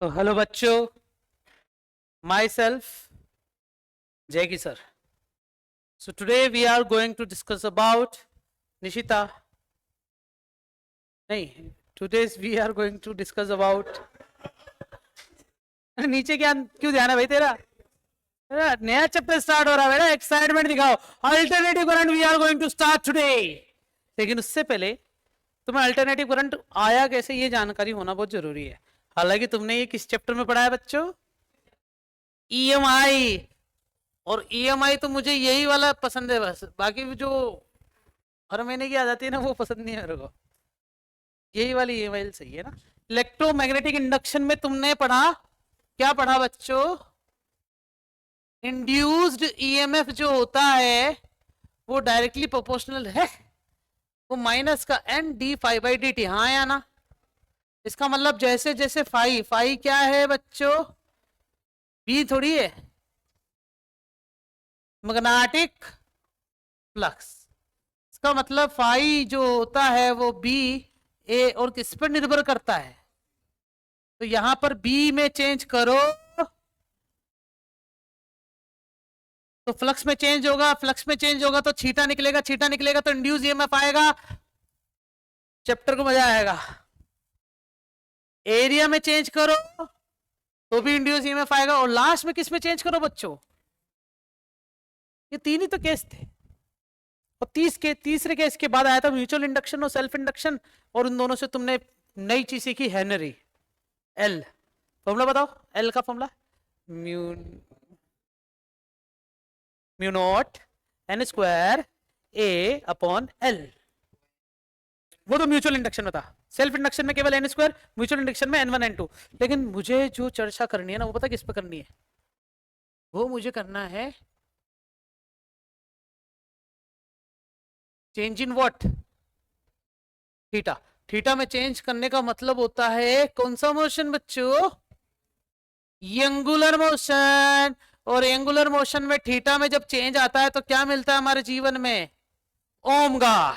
तो हेलो बच्चों, my self Jackie sir. So today we are going to discuss about Nishita. नहीं, today's we are going to discuss about. नीचे क्या क्यों ध्यान है भाई तेरा? नया चैप्टर स्टार्ट हो रहा है बेटा, एक्साइटमेंट दिखाओ. Alternative current we are going to start today. लेकिन उससे पहले तुम्हें अल्टरनेटिव करंट आया कैसे ये जानकारी होना बहुत जरूरी है. हालांकि तुमने ये किस चैप्टर में पढ़ा है बच्चों? ईएमआई. और ईएमआई तो मुझे यही वाला पसंद है बस, बाकी जो हर महीने की आ जाती है ना वो पसंद नहीं है मेरे को. यही वाली ईएमआई सही है ना. इलेक्ट्रोमैग्नेटिक इंडक्शन में तुमने पढ़ा, क्या पढ़ा बच्चों? इंड्यूस्ड ईएमएफ जो होता है वो डायरेक्टली प्रोपोर्शनल है, वो माइनस का n d phi by d t. हाँ या ना? इसका मतलब जैसे जैसे फाई फाई क्या है बच्चों? बी थोड़ी है, मैग्नेटिक फ्लक्स. इसका मतलब फाई जो होता है वो बी ए और किस पर निर्भर करता है? तो यहां पर बी में चेंज करो तो फ्लक्स में चेंज होगा, फ्लक्स में चेंज होगा तो छीटा निकलेगा, छीटा निकलेगा तो इंड्यूस ईएमएफ आएगा. चैप्टर को मजा आएगा. एरिया में चेंज करो तो भी इंड्यूस ईएमएफ आएगा, और लास्ट में किस में चेंज करो बच्चों? ये तीन ही तो केस थे. और तीसरे केस के बाद आया था म्यूचुअल इंडक्शन और सेल्फ इंडक्शन, और उन दोनों से तुमने नई चीज सीखी, हेनरी. एल फॉर्मूला बताओ, एल का formula mu not an square A upon L. वो तो म्यूचुअल इंडक्शन में था. सेल्फ इंडक्शन में केवल एन स्क्वायर, म्यूचुअल इंडक्शन में n1 n2. लेकिन मुझे जो चर्चा करनी है ना वो पता किस पे करनी है? वो मुझे करना है change in what? Theta. Theta में चेंज करने का मतलब होता है कौन सा मोशन बच्चों? Angular motion. और एंगुलर मोशन में थीटा में जब चेंज आता है तो क्या मिलता है हमारे जीवन में? ओमगा.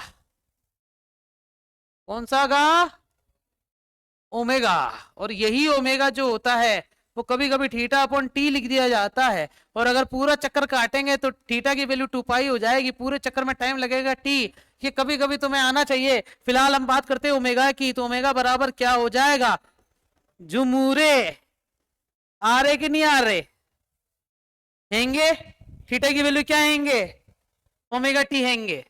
कौन सा गा? ओमेगा. और यही ओमेगा जो होता है वो कभी कभी थीटा अपॉन टी लिख दिया जाता है, और अगर पूरा चक्कर काटेंगे तो थीटा की वैल्यू 2 पाई हो जाएगी, पूरे चक्कर में टाइम लगेगा टी. ये कभी कभी तुम्हें आना चाहिए. फिलहाल हम बात करते हैं ओमेगा की, तो ओमेगा बराबर क्या हो जाएगा? जुमूरे आ रहे कि नहीं आ रहे? हैंगे. थीटा की वैल्यू क्या हैंगे? ओमेगा टी हैंगे.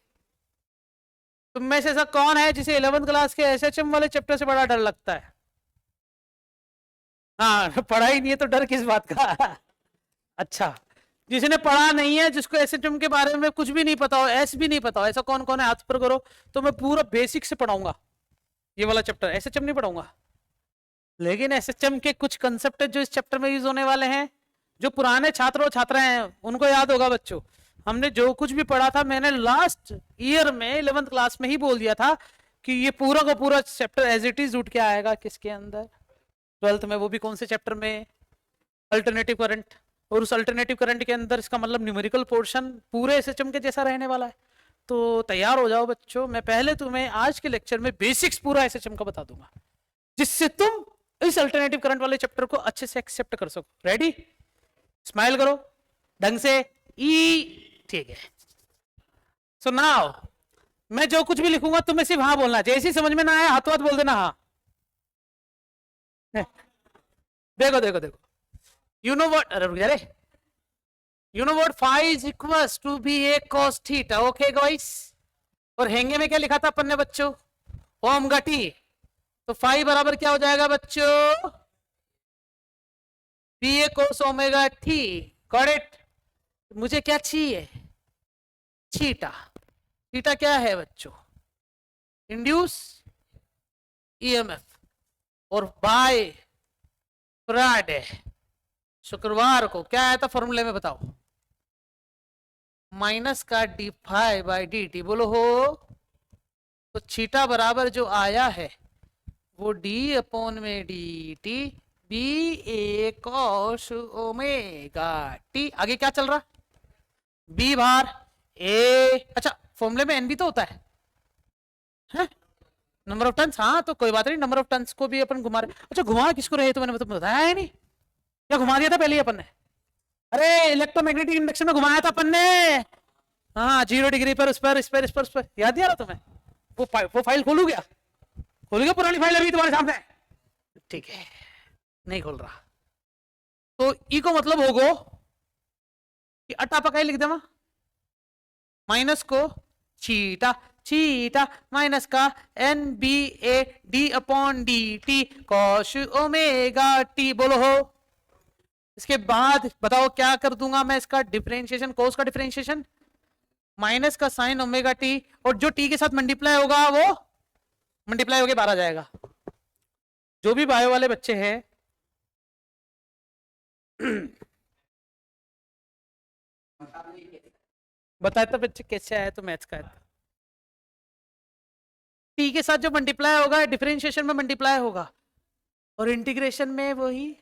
तुम में से ऐसा कौन है जिसे 11th क्लास के एसएचएम वाले चैप्टर से बड़ा डर लगता है? हाँ, पढ़ा ही नहीं है तो डर किस बात का? अच्छा, जिसने पढ़ा नहीं है, जिसको एसएचएम के बारे में कुछ भी नहीं पता हो, एस भी नहीं पता हो, ऐसा कौन कौन है? हाथ पर करो. तो मैं पूरा बेसिक से पढ़ाऊंगा ये वाला चैप्टर, एसएचएम नहीं पढ़ाऊंगा. लेकिन एसएचएम के कुछ कंसेप्ट जो इस चैप्टर में यूज होने वाले हैं, जो पुराने छात्र और छात्राएं हैं उनको याद होगा बच्चों. हमने जो कुछ भी पढ़ा था मैंने लास्ट ईयर में 11th क्लास में ही बोल दिया था कि ये पूरा का पूरा चैप्टर एज इट इज उठ के आएगा किसके अंदर? 12th में. वो भी कौन से चैप्टर में? Alternative current. और उस अल्टरनेटिव करंट के अंदर इसका मतलब न्यूमेरिकल पोर्शन पूरे एसएचएम के जैसा रहने वाला है. तो तैयार हो जाओ बच्चों. मैं पहले तुम्हें आज के लेक्चर में बेसिक्स पूरा एसएचएम का बता दूंगा, जिससे तुम इस अल्टरनेटिव करंट वाले चैप्टर को अच्छे से एक्सेप्ट कर सको. रेडी? स्माइल करो ढंग से. ई ठीक है. सो नाउ मैं जो कुछ भी लिखूंगा तुम्हें सिर्फ हाँ बोलना. जैसे समझ में ना आया हाथों हाथ बोल देना हाँ. देखो देखो देखो, यू नो व्हाट, अरे you know what phi is equals to b a cos theta. Okay guys. और हैंगे में क्या लिखा था अपन ने बच्चों? Omega T. तो फाई बराबर क्या हो जाएगा बच्चों? B a cos omega t. Got it? मुझे क्या चाहिए? थीटा. थीटा क्या है बच्चों? Induce EMF. और बाय फ्राइडे, शुक्रवार को क्या आया था फॉर्मूले में बताओ? माइनस का D phi by d T. बोलो हो. तो थीटा बराबर जो आया है वो डी अपॉन में डी टी बी ए कॉस ओमेगा टी. आगे क्या चल रहा? बी बार ए. अच्छा, फॉर्मूले में एन भी तो होता है? नंबर ऑफ टर्न्स, हाँ तो कोई बात नहीं, नंबर ऑफ टर्न्स को भी अपन घुमा रहे। अच्छा घुमा किसको रहे, तो मैंने तो बताया ही नहीं, क्या घुमा दिया था पहले ही अपन ने? अरे इलेक्ट्रोमैग्नेटिक इंडक्शन में घुमाया था अपन ने, हाँ 0 डिग्री पर, उस पर याद नहीं आ रहा तुम्हें? वो फाइल खोलू क्या? खोलू क्या पुरानी फाइल अभी तुम्हारे सामने? ठीक है, नहीं खोल रहा। तो ई को मतलब होगो कि अटा पकाई लिख देवा, माइनस को चीटा, चीटा माइनस का n B a d upon d t cos omega t. बोलो हो। इसके बाद बताओ क्या कर दूंगा मैं, इसका डिफरेंशिएशन, कोस का डिफरेंशिएशन माइनस का साइन ओमेगा टी, और जो टी के साथ मल्टीप्लाई होगा वो मल्टीप्लाई होके 12 जाएगा। जो भी बायो वाले बच्चे हैं बताए तो बच्चे कैसे आए, तो मैथ्स का है। टी के साथ जो मल्टीप्लाई होगा डिफरेंशिएशन में मल्टीप्लाई होगा, और इंटीग्रेशन में वही,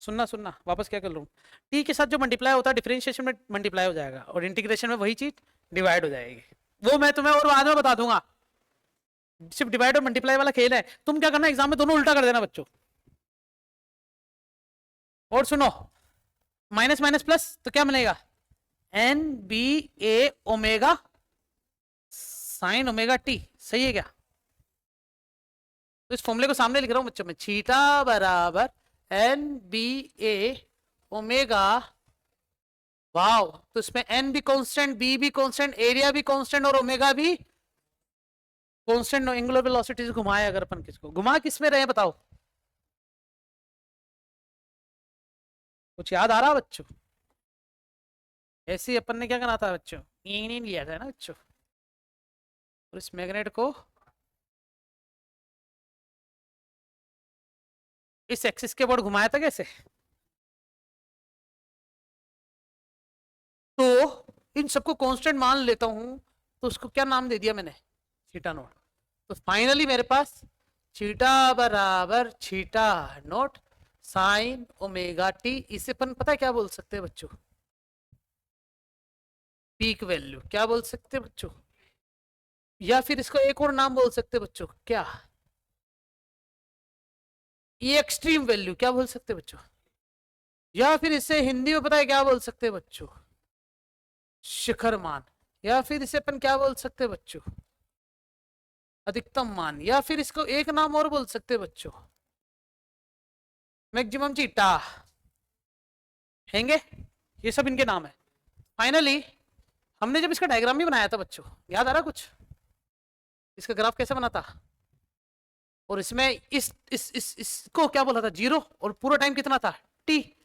सुनना सुनना वापस क्या कर लूँ, टी के साथ जो मल्टीप्लाई होता है डिफरेंशिएशन में मल्टीप्लाई हो जाएगा, और इंटीग्रेशन में वही चीज डिवाइड हो जाएगी। वो मैं तुम्हें और बाद में बता दूंगा, सिर्फ डिवाइड और मल्टीप्लाई वाला खेल है। तुम क्या करना, एग्जाम में दोनों उल्टा कर देना बच्चों। और सुनो, माइनस माइनस प्लस तो क्या मिलेगा, N B A omega sine omega T, सही है क्या? तो इस फॉर्मूले को सामने लिख रहा हूं बच्चों में, थीटा बराबर एन बी ए ओमेगा, वाव, तो इसमें एन भी कांस्टेंट, बी भी कांस्टेंट, एरिया भी कांस्टेंट, और ओमेगा भी कांस्टेंट। एंगुलर वेलोसिटी से घुमाए अगर अपन, किसको घुमा, किस में रहे बताओ, कुछ याद आ रहा बच्चों? ऐसे ही अपन ने क्या करना था बच्चों, ये नहीं लिया था ना बच्चों, और इस मैग्नेट को इस एक्सिस के ऊपर घुमाया था कैसे? तो इन सबको कांस्टेंट मान लेता हूं, तो उसको क्या नाम दे दिया मैंने, थीटा नॉट। तो फाइनली मेरे पास थीटा बराबर theta naught sine omega T, इसे अपन पता है क्या बोल सकते हैं बच्चों, पीक वैल्यू। क्या बोल सकते हैं बच्चों? या फिर इसको एक और नाम बोल सकते हैं बच्चों, क्या, ये एक्सट्रीम वैल्यू, क्या बोल सकते हैं बच्चों? या फिर इसे हिंदी में पता है क्या बोल सकते हैं बच्चों, शिखर मान। या फिर इसे अपन क्या बोल सकते हैं बच्चों, अधिकतम मान। या फिर इसको एक नाम और बोल सकते हैं बच्चों, मैक्सिमम चीटा, हैंगे, ये सब इनके नाम है। फाइनली हमने जब इसका डायग्राम भी बनाया था बच्चों, याद आ रहा कुछ, इसका ग्राफ कैसे बना था, और इसमें इसको क्या बोला था, 0, और पूरा टाइम कितना था, टी।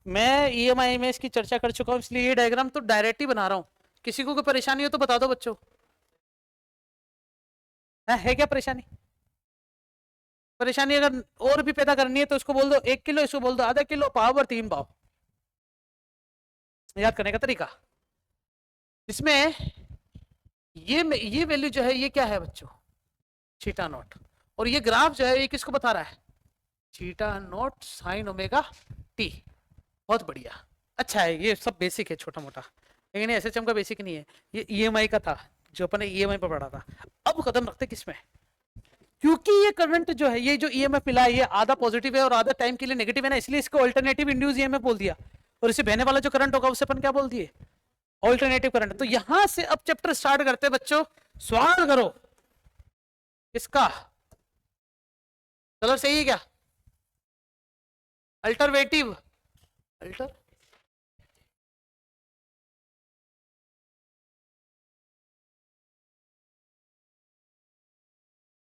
मैं ईएमआई में इसकी चर्चा कर चुका हूं, इसलिए ये डायग्राम तो डायरेक्ट ही बना रहा हूं। किसी को कोई परेशानी हो तो बता दो बच्चों, है क्या परेशानी? परेशानी अगर और भी पैदा करनी है तो इसको बोल दो 1 किलो, इसको बोल दो आधा किलो, पाव और 3 पाव। याद करने का तरीका, इसमें ये वैल्यू जो है ये क्या है बच्चों, थीटा नॉट, और ये ग्राफ जो है ये किसको बता रहा है, theta naught sine omega T. बहुत बढ़िया, अच्छा है, ये सब बेसिक है छोटा मोटा, लेकिन एसएचएम का बेसिक नहीं है, ये ईएमआई का था जो अपन ने ईएमआई पर पढ़ा था। अब कदम रखते किसमें, क्योंकि ये करंट जो है, ये जो ईएमएफ मिला है, ये आधा पॉजिटिव है और आधा टाइम के लिए नेगेटिव है ना, इसलिए इसको अल्टरनेटिव इंड्यूस ईएमएफ बोल दिया, और इसे बहने वाला जो करंट होगा उसे अपन क्या बोल दिए, ऑल्टरनेटिव करंट। तो यहां से अब चैप्टर स्टार्ट करते हैं बच्चों, सवाल करो इसका कलर सही है क्या, अल्टरवेटिव, अल्टर,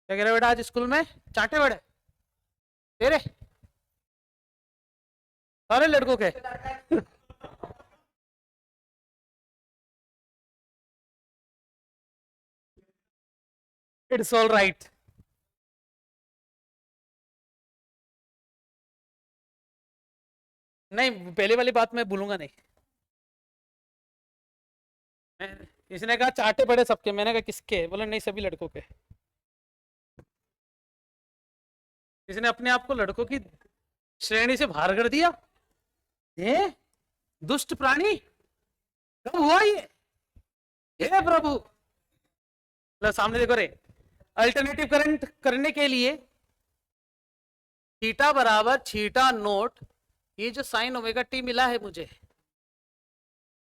क्या कह रहे बेटा, आज स्कूल में चांटे बड़े तेरे सारे लड़कों के इट्स ऑल राइट। नहीं, पहले वाली बात मैं भूलूंगा नहीं। इसने कहा चाटे पड़े सबके, मैंने कहा किसके, बोला नहीं सभी लड़कों के। इसने अपने आप को लड़कों की श्रेणी से बाहर कर दिया, ये दुष्ट प्राणी, कब हुआ ये, हे प्रभु। लो सामने देखो रे, अल्टरनेटिव करंट करने के लिए थीटा बराबर थीटा नोट, ये जो साइन ओमेगा टी मिला है मुझे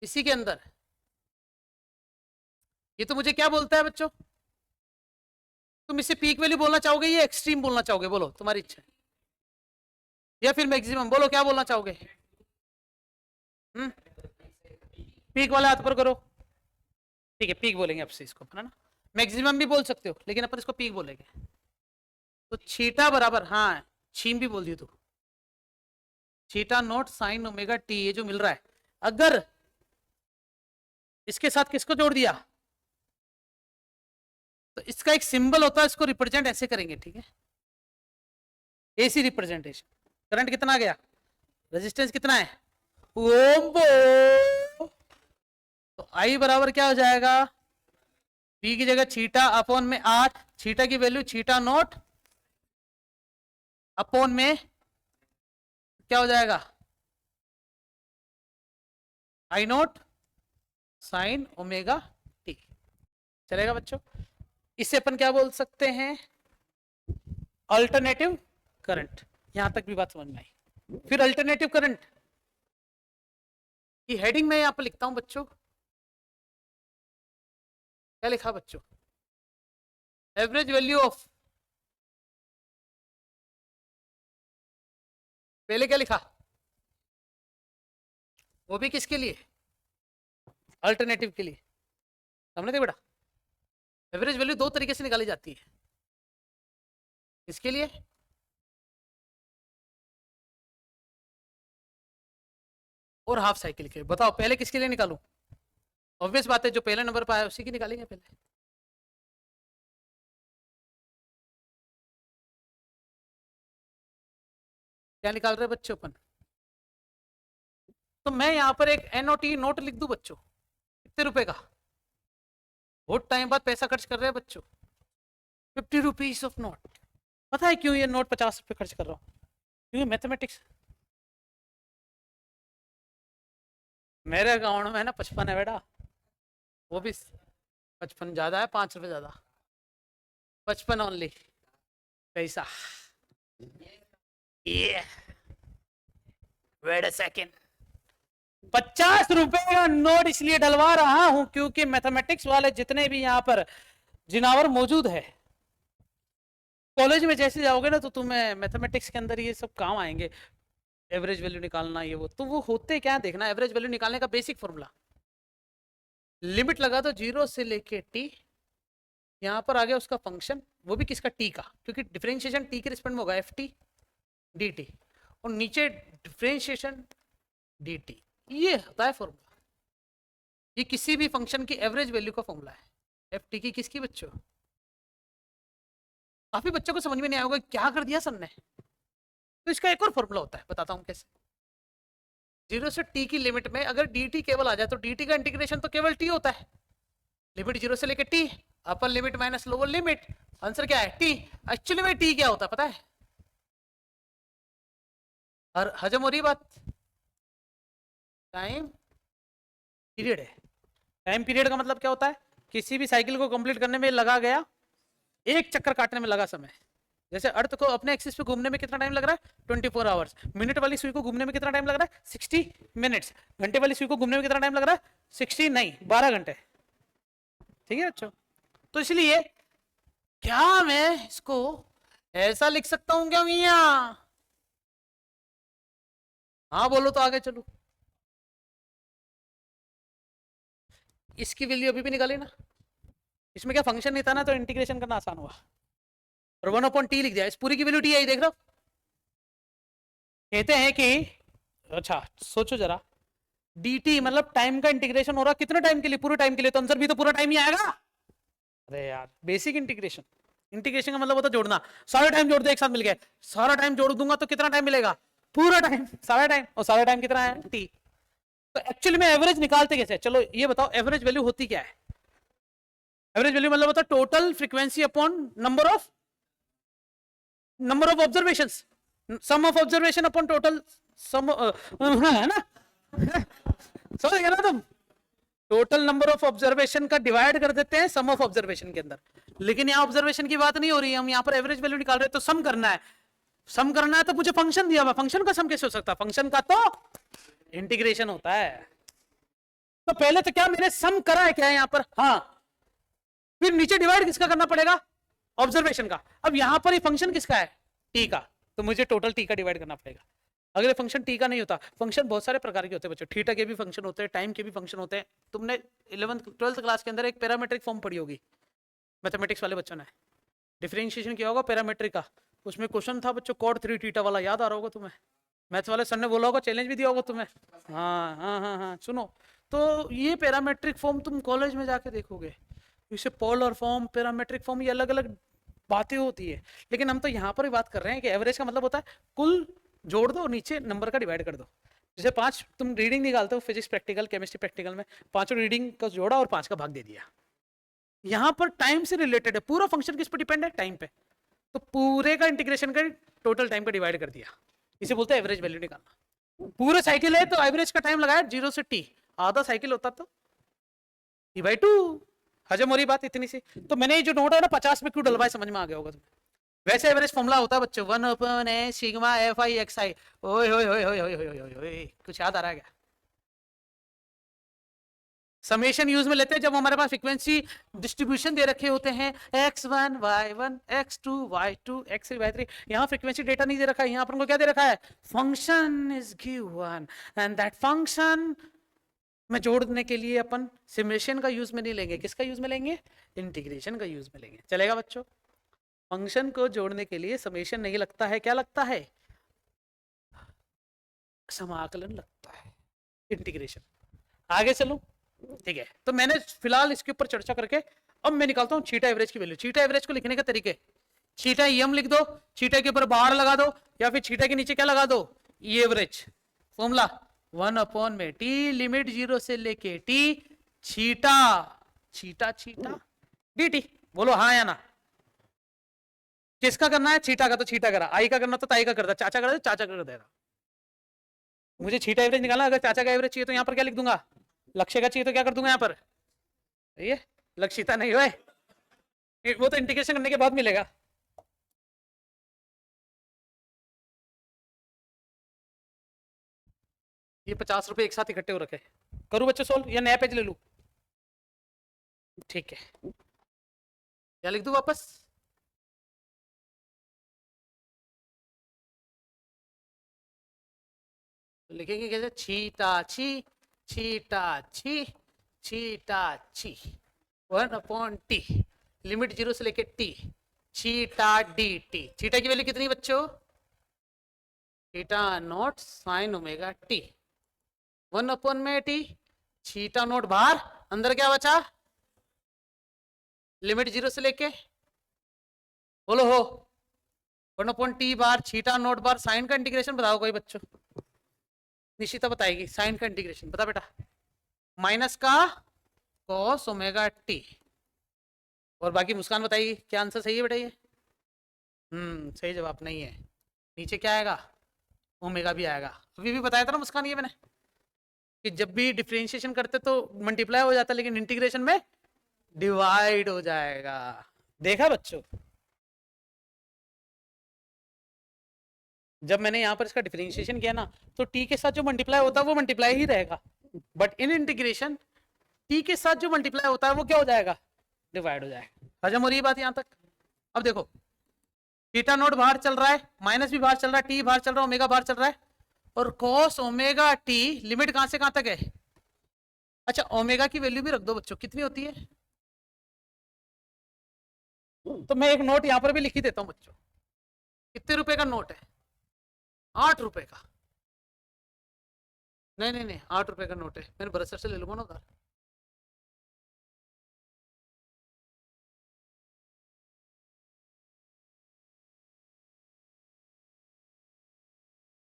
इसी के अंदर, ये तो मुझे क्या बोलता है बच्चों? तुम इसे पीक वैल्यू बोलना चाहोगे या एक्सट्रीम बोलना चाहोगे? बोलो, तुम्हारी इच्छा है। या फिर मैक्सिमम, बोलो क्या बोलना चाहोगे? पीक वाला हाथ पर करो। ठीक है, पीक बोलेंगे आपसे इसको, है ना? मैक्सिमम भी बोल सकते हो, लेकिन अपन इसको पीक बोलेंगे। तो थीटा बराबर, हाँ छीम भी बोल दी तू, theta naught sine omega T, ये जो मिल रहा है, अगर इसके साथ किसको जोड़ दिया तो इसका एक सिंबल होता है, इसको रिप्रेजेंट ऐसे करेंगे, ठीक है? AC representation. करंट कितना आ गया, रेजिस्टेंस कितना है, ओम। तो आई बराबर क्या हो जाएगा, पी की जगह थीटा अपॉन में 8, थीटा की वैल्यू थीटा नॉट अपॉन में क्या हो जाएगा, आई नॉट साइन ओमेगा टी। चलेगा बच्चों? इसे अपन क्या बोल सकते हैं, अल्टरनेटिव करंट। यहां तक भी बात समझ में आई। फिर अल्टरनेटिव करंट की हेडिंग में यहां पर लिखता हूं बच्चों, क्या लिखा बच्चों, एवरेज वैल्यू ऑफ, पहले क्या लिखा, वो भी किसके लिए, अल्टरनेटिव के लिए। समझ थे बेटा? एवरेज वैल्यू दो तरीके से निकाली जाती है, किसके लिए, और हाफ साइकिल के। बताओ पहले किसके लिए निकालूं? ऑब्वियस बात है, जो पहले नंबर पर आया उसी की निकालेंगे पहले। क्या निकाल रहे बच्चों अपन? तो मैं यहां पर एक एनओटी नोट लिख दूं बच्चों, कितने रुपए का, बहुत टाइम बाद पैसा खर्च कर रहे हैं बच्चों, 50 रुपीज ऑफ नोट। पता है क्यों ये नोट 50 रुपए खर्च कर रहा हूं? क्योंकि मैथमेटिक्स, मेरे अकाउंट में है ना 55 है बेटा, वो भी 55 ज्यादा है, 5 रुपए ज्यादा, 55 ओनली पैसा। वेट अ सेकेंड, 50 रुपए का नोट इसलिए डलवा रहा हूं क्योंकि मैथमेटिक्स वाले जितने भी यहां पर जिनावर मौजूद है, कॉलेज में जैसे जाओगे ना तो तुम्हें मैथमेटिक्स के अंदर ये सब काम आएंगे, एवरेज वैल्यू निकालना, ये वो। तो वो होते क्या देखना, एवरेज वैल्यू निकालने का बेसिक फॉर्मूला, लिमिट लगा दो 0 से लेके टी, यहां पर आ गया उसका फंक्शन, वो भी किसका, टी का, क्योंकि डिफरेंशिएशन टी के रिस्पेक्ट में होगा, एफ टी डी टी, और नीचे डिफरेंशिएशन डी टी। ये होता है फॉर्मूला, ये किसी भी फंक्शन की एवरेज वैल्यू का फॉर्मूला है। एफ टी की किसकी बच्चों, काफी बच्चों को समझ में नहीं आया होगा क्या कर दिया सर ने। तो इसका एक और फॉर्मूला होता है, बताता हूं कैसे। 0 से टी की लिमिट में अगर डी टी केवल आ जाए तो डी टी का इंटीग्रेशन तो केवल टी होता है, लिमिट 0 से लेकर T, upper limit minus lower limit, answer क्या है, टी। एक्चुअली में टी क्या होता है पता है, और हजम हो रही बात, टाइम पीरियड है। टाइम पीरियड का मतलब क्या होता है, किसी भी साइकिल को कंप्लीट करने में लगा गया, एक चक्कर काटने में लगा समय। जैसे अर्थ को अपने एक्सिस पे घूमने में कितना टाइम लग रहा है, 24 आवर्स। मिनट वाली सुई को घूमने में कितना टाइम लग रहा है, 60 मिनट्स। घंटे वाली सुई को घूमने में कितना टाइम लग रहा है, 60 नहीं 12 घंटे। ठीक है बच्चों? तो इसलिए क्या मैं इसको ऐसा लिख सकता हूं क्या मिया? हाँ बोलो तो आगे चलो। इसकी वैल्यू अभी भी निकाली ना, इसमें क्या फंक्शन नहीं था ना, तो इंटीग्रेशन करना आसान हुआ, और 1/t लिख दिया, इस पूरी की वैल्यू t आई, देख रहे हो? कहते हैं कि, अच्छा सोचो जरा, dt मतलब टाइम का इंटीग्रेशन हो रहा कितने टाइम के लिए, पूरे टाइम के लिए, तो आंसर भी तो पूरा टाइम ही आएगा। अरे यार, बेसिक इंटीग्रेशन, इंटीग्रेशन का मतलब होता है जोड़ना, सारा टाइम जोड़ दो एक साथ मिल गए, सारा टाइम जोड़ दूंगा तो कितना टाइम मिलेगा, पूरा टाइम, सारा टाइम, और सारा टाइम कितना है, t। तो एक्चुअली में एवरेज निकालते कैसे, चलो ये बताओ, एवरेज वैल्यू होती क्या है? एवरेज वैल्यू मतलब होता है total frequency upon number of observations, sum of observation upon total sum, है ना? समझ गए ना तुम? टोटल नंबर ऑफ ऑब्जर्वेशन का डिवाइड कर देते हैं सम ऑफ ऑब्जर्वेशन के अंदर, लेकिन यहाँ ऑब्जर्वेशन की बात नहीं हो रही है, हम यहाँ पर एवरेज वैल्यू निकाल रहे हैं, तो सम करना है। सम करना है तो मुझे फंक्शन दिया हुआ, फंक्शन का सम कैसे हो सकता है? फंक्शन का तो इंटीग्रेशन होता है। तो पहले तो क्या मैंने सम करा है क्या है यहाँ पर? हाँ, फिर नीचे डिवाइड किसका करना पड़ेगा? ऑब्जर्वेशन का। अब यहाँ पर ये फंक्शन किसका है? टी का, तो मुझे टोटल टी का डिवाइड करना पड़ेगा। अगर फंक्शन टी का नहीं होता, फंक्शन बहुत सारे प्रकार के होते हैं बच्चों, थीटा के भी फंक्शन होते हैं, टाइम के भी फंक्शन होते हैं। तुमने 11th 12th क्लास के अंदर एक पैरामीट्रिक फॉर्म पढ़ी होगी, मैथमेटिक्स वाले बच्चों ने डिफरेंशिएशन किया होगा पैरामीट्रिक का, उसमें क्वेश्चन था बच्चों कॉट 3 थीटा वाला, याद आ रहा होगा तुम्हें? मैथ वाले सर ने बोला होगा, चैलेंज भी दिया होगा तुम्हें। हाँ हाँ हाँ हाँ, सुनो, तो ये पैरामेट्रिक फॉर्म तुम कॉलेज में जाके देखोगे, इसे पोलर फॉर्म, पैरामेट्रिक फॉर्म, ये अलग अलग बातें होती है। लेकिन हम तो यहाँ पर ही बात कर रहे हैं कि एवरेज का मतलब होता है कुल जोड़ दो, नीचे नंबर का डिवाइड कर दो। जैसे 5 तुम रीडिंग निकालते हो फिजिक्स प्रैक्टिकल, केमिस्ट्री प्रैक्टिकल में, 5 रीडिंग का जोड़ा और 5 का भाग दे दिया। यहाँ पर टाइम से रिलेटेड है, पूरा फंक्शन किस पर डिपेंड है? टाइम पे। तो पूरे का इंटीग्रेशन कर टोटल टाइम का डिवाइड कर दिया, इसे बोलते हैं एवरेज वैल्यू निकालना। पूरे साइकिल है तो एवरेज का टाइम लगाया 0 से t, आधा साइकिल होता तो t/2। हजम हो रही बात इतनी सी? तो मैंने ये जो नोट है ना 50 में क्यों डलवाए, समझ में आ गया होगा तुम्हें। वैसे एवरेज फॉर्मूला होता है बच्चों 1/a सिग्मा fi xi। ओए ओए ओए ओए ओए ओए, कुछ याद आ रहा है क्या? समेशन यूज में लेते हैं जब हमारे पास फ्रीक्वेंसी डिस्ट्रीब्यूशन दे रखे होते हैं x1 y1 x2 y2 x3 y3। यहाँ फ्रीक्वेंसी डेटा नहीं दे रखा है, यहाँ पर उनको क्या दे रखा है? Function is given and that function में जोड़ने के लिए अपन समेशन का यूज में नहीं लेंगे, किसका यूज में लेंगे? इंटीग्रेशन का यूज में लेंगे। चलेगा बच्चों? फंक्शन को जोड़ने के लिए समेशन नहीं लगता है, क्या लगता है? समाकलन लगता है, इंटीग्रेशन। आगे चलो, ठीक है। तो मैंने फिलहाल इसके ऊपर चर्चा करके अब मैं निकालता हूँ थीटा एवरेज की वैल्यू। थीटा एवरेज को लिखने के तरीके, थीटा एम लिख दो, थीटा के ऊपर बार लगा दो, या फिर थीटा के नीचे क्या लगा दो? ई एवरेज। फॉर्मूला 1 में टी लिमिट 0 से लेके T theta theta theta D T. बोलो हाँ या ना? किसका करना है? थीटा का तो थीटा करा, आई का करना तो ताई का करता, चाचा कर दे चाचा कर देगा। मुझे थीटा एवरेज निकालना, अगर चाचा का एवरेज चाहिए तो यहाँ पर क्या लिख दूंगा? लक्ष्य का चाहिए तो क्या कर दूंगा यहाँ पर? ये लक्षिता नहीं हुआ, वो तो इंटीग्रेशन करने के बाद मिलेगा। ये 50 रुपए एक साथ इकट्ठे हो रखे, करूँ बच्चों सोल्व या नया पेज ले लूं? ठीक है, क्या लिख दूं वापस? तो लिखेंगे कैसे? छीटा छी छीटा छी छीटा छी 1/t लिमिट 0 से लेके t छीटा डी टी। छीटा की वैल्यू कितनी बच्चों? Theta naught sine omega T 1/t छीटा नॉट बाहर, अंदर क्या बचा? लिमिट 0 से लेके, बोलो हो, 1/t बार छीटा नॉट बार साइन का इंटीग्रेशन बताओ कोई बच्चों? निशिता बताएगी साइन का इंटीग्रेशन, बता बेटा। माइनस का कॉस ओमेगा टी, और बाकी मुस्कान बताइए क्या आंसर सही है बेटा ये? सही जवाब नहीं है, नीचे क्या आएगा? ओमेगा भी आएगा। अभी भी बताया था ना मुस्कान ये मैंने, कि जब भी डिफरेंशिएशन करते तो मल्टीप्लाई हो जाता, लेकिन इंटीग्रेशन में डिवाइड हो जाएगा। देखा बच्चों? जब मैंने यहाँ पर इसका डिफरेंशिएशन किया ना, तो टी के साथ जो मल्टीप्लाई होता है वो मल्टीप्लाई ही रहेगा, बट इन इंटीग्रेशन टी के साथ जो मल्टीप्लाई होता है वो क्या हो जाएगा? डिवाइड हो जाएगा। हजम हो रही है बात यहाँ तक? अब देखो, थीटा नोट बाहर चल रहा है, माइनस भी बाहर चल रहा है, टी बाहर चल रहा है, ओमेगा बाहर चल रहा है, और कॉस ओमेगा टी लिमिट कहां से कहां तक है? अच्छा, ओमेगा की वैल्यू भी रख दो बच्चों, कितनी होती है? तो मैं एक नोट यहां पर भी लिख ही देता हूं बच्चों। कितने रुपए का नोट है? 8 रुपए का। नहीं नहीं नहीं, 8 रुपए का नोट है, मैंने भरत सर से ले लूंगा ना उधार।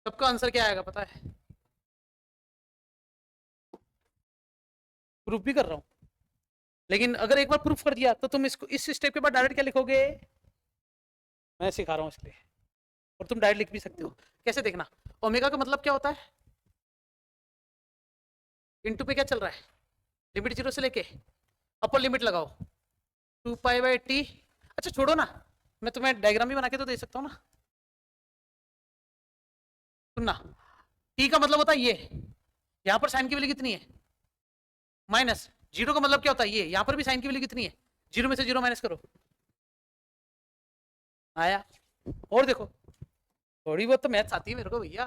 सबका आंसर क्या आएगा पता है? प्रूफ भी कर रहा हूं, लेकिन अगर एक बार प्रूफ कर दिया तो तुम इसको इस स्टेप के बाद डायरेक्ट क्या लिखोगे? मैं सिखा रहा हूं इसलिए, और तुम डायरेक्ट लिख भी सकते हो। कैसे देखना, ओमेगा का मतलब क्या होता है? इनटू पे क्या चल रहा है? लिमिट 0 से लेके अपर लिमिट लगाओ 2π/t। अच्छा छोड़ो ना, मैं तुम्हें डायग्राम भी बना के तो दे सकता हूँ ना। सुनना, t का मतलब होता है ये, यहां पर साइन की वैल्यू कितनी है माइनस, जीरो का मतलब क्या होता है ये, यहां पर भी साइन की वैल्यू कितनी है, जीरो में से जीरो माइनस करो, आया। और देखो थोड़ी बहुत तो मैथ्स आती है मेरे को भैया,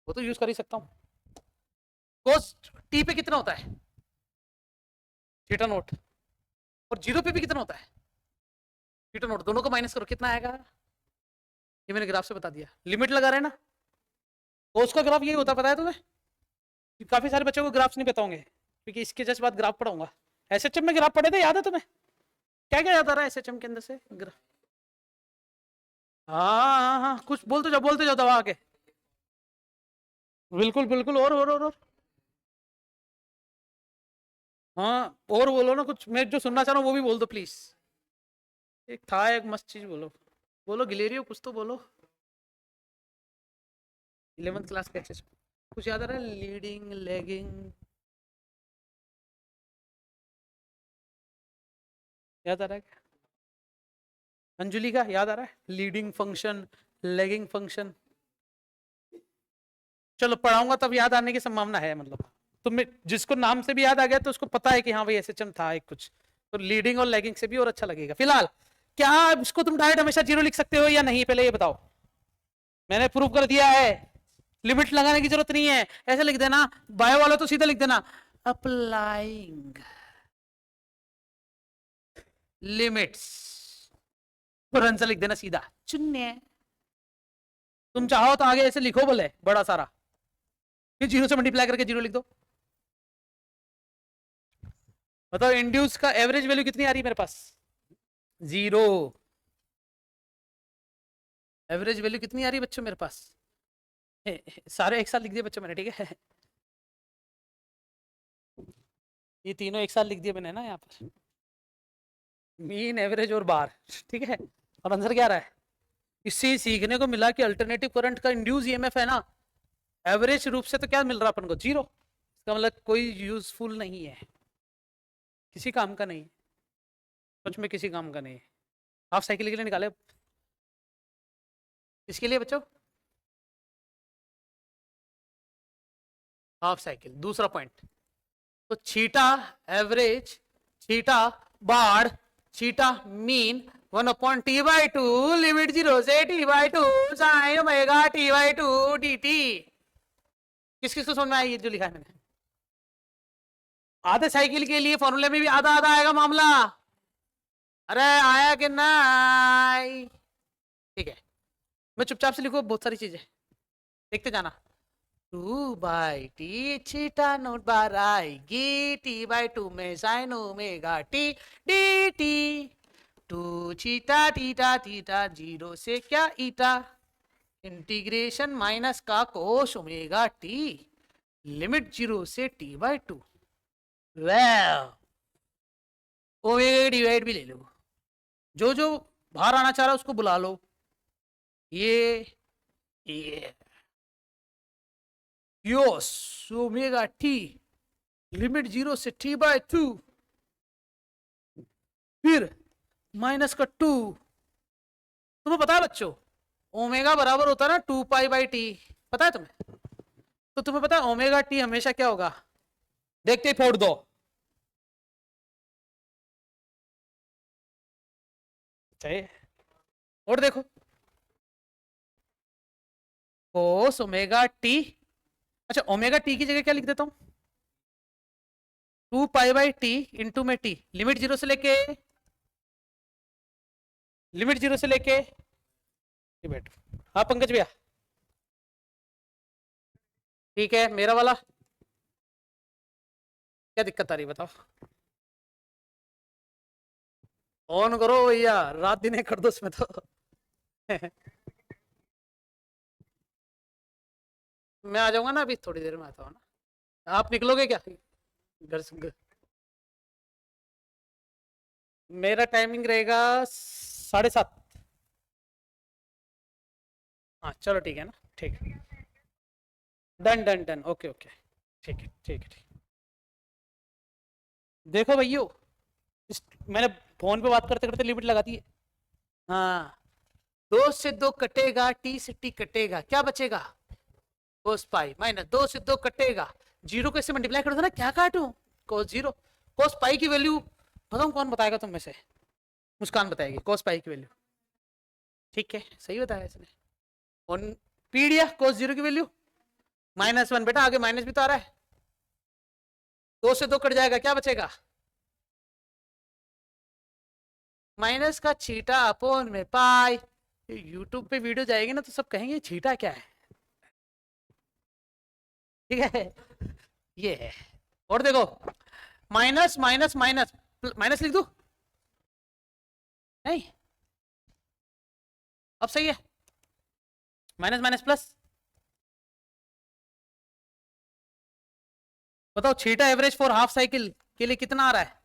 वो तो यूज कर ही सकता हूँ। कोस टी पे कितना होता है थीटा नोट, और जीरो पे भी कितना होता है थीटा नोट, दोनों को माइनस करो कितना आएगा, ये मैंने ग्राफ से बता दिया। लिमिट लगा रहे हैं ना, कोस का ग्राफ यही होता है, पता है तुम्हें? काफी सारे बच्चों को ग्राफ्स नहीं पता होंगे, क्योंकि इसके जस्ट बाद ग्राफ पढ़ाऊंगा। एसएचएम में ग्राफ पढ़े थे, याद है तुम्हें? क्या क्या याद आ रहा है एसएचएम के अंदर से ग्राफ? हाँ हाँ हाँ, कुछ बोलते जाओ दबा के। बिल्कुल बिल्कुल, और हाँ, और बोलो ना कुछ, मैं जो सुनना चाह रहा हूँ वो भी बोल दो प्लीज। एक था एक मस्त चीज, बोलो बोलो गिलेरियो, कुछ तो बोलो। 11th क्लास का एसएचएम कुछ याद आ रहा है? लीडिंग, लैगिंग, याद आ रहा है क्या? अंजुली का याद आ रहा है? Leading function, lagging function. चलो पढ़ाऊंगा तब याद आने की संभावना है, मतलब तुम्हें जिसको नाम से भी याद आ गया तो उसको पता है कि हाँ भाई एसएचएम था एक कुछ, तो लीडिंग और लैगिंग से भी और अच्छा लगेगा। फिलहाल क्या इसको तुम डायरेक्ट हमेशा जीरो लिख सकते हो या नहीं, पहले ये बताओ। मैंने प्रूव कर दिया है, लिमिट लगाने की जरूरत नहीं है, ऐसे लिख देना, बायो वाला तो सीधा लिख देना अप्लाइंग लिमिट्स, तुरंत से लिख देना सीधा शून्य। तुम चाहो तो आगे ऐसे लिखो बोले बड़ा सारा, फिर जीरो से मल्टीप्लाई करके जीरो लिख दो। बताओ इंड्यूस का एवरेज वैल्यू कितनी आ रही है मेरे पास? जीरो। एवरेज वैल्यू कितनी आ रही है बच्चों मेरे पास? सारे एक साथ लिख दिए बच्चों मैंने, ठीक है? ये तीनों एक साथ लिख दिए मैंने ना यहाँ पर, मीन, एवरेज और बार, ठीक है? और आंसर क्या आ रहा है? इससे सीखने को मिला कि अल्टरनेटिव करंट का इंड्यूस ईएमएफ है ना, एवरेज रूप से तो क्या मिल रहा है अपन को? जीरो। इसका मतलब कोई यूजफुल नहीं है, किसी काम का नहीं है, सच में किसी काम का नहीं है। हाफ साइकिल के लिए निकाले, किसके लिए बच्चों? Half cycle. दूसरा पॉइंट, तो छीटा एवरेज, छीटा बाढ़, छीटा मीन 1/t/2 लिमिट 0 से t/2 sine omega t/2 dt। किस किस को समझ में आई ये जो लिखा है मैंने? आधे साइकिल के लिए फॉर्मूले में भी आधा आधा आएगा मामला, अरे आया कि नहीं? ठीक है, मैं चुपचाप से लिखो बहुत सारी चीजें, देखते जाना। 2/t छीटा नोट बार आएगी t/2 में साइन ओमेगा t dt। 2 छीटा थीटा थीटा जीरो से क्या ईटा, इंटीग्रेशन माइनस का कोस ओमेगा टी, लिमिट 0 से t/2। वेल ओमेगा डिवाइड भी ले लो, जो जो बाहर आना चाह रहा है उसको बुला लो, ये योस ओमेगा टी लिमिट 0 से t/2, फिर माइनस का 2। तुम्हें पता है बच्चों ओमेगा बराबर होता है ना 2π/t, पता है तुम्हें? तो तुम्हें पता है ओमेगा टी हमेशा क्या होगा? देखते ही फोड़ दो, चाहिए और देखो, कोस ओमेगा टी। अच्छा ओमेगा टी की जगह क्या लिख देता हूं? 2π/t इंटू में टी, लिमिट 0 से लेके, लिमिट 0 से लेके बैठ। हाँ पंकज भैया, ठीक है मेरा वाला क्या दिक्कत आ रही बताओ? ऑन करो भैया, रात दिन कर दो इसमें तो। मैं आ जाऊंगा ना, अभी थोड़ी देर में आता हूँ ना। आप निकलोगे क्या घर से? मेरा टाइमिंग रहेगा 7:30। हाँ चलो ठीक है ना, ठीक है, done done done, okay okay, ठीक है ठीक है ठीक। देखो भैयो, मैंने फोन पे बात करते करते लिमिट लगा दी है। हाँ, 2 से 2 कटेगा, टी से टी कटेगा, क्या बचेगा? कोस पाई माइनस 2 से 2 कटेगा, जीरो को इससे मल्टीप्लाई कर दो ना, क्या काटू? Cos zero. कोस पाई की वैल्यू बताऊं, कौन बताएगा तुम में से? मुस्कान बताएगी कोस पाई की वैल्यू। ठीक है, सही बताया इसने। और पी दिया कोस जीरो की वैल्यू -1। बेटा आगे माइनस भी तो आ रहा है। 2 से 2 कट जाएगा, क्या बचेगा? माइनस का छीटा अपोन में पाई। यूट्यूब पे वीडियो जाएगी ना तो सब कहेंगे छीटा क्या है। ठीक है, ये है। और देखो, माइनस माइनस माइनस माइनस लिख दू? नहीं, अब सही है। Minus minus plus. बताओ छीटा एवरेज फॉर हाफ साइकिल के लिए कितना आ रहा है?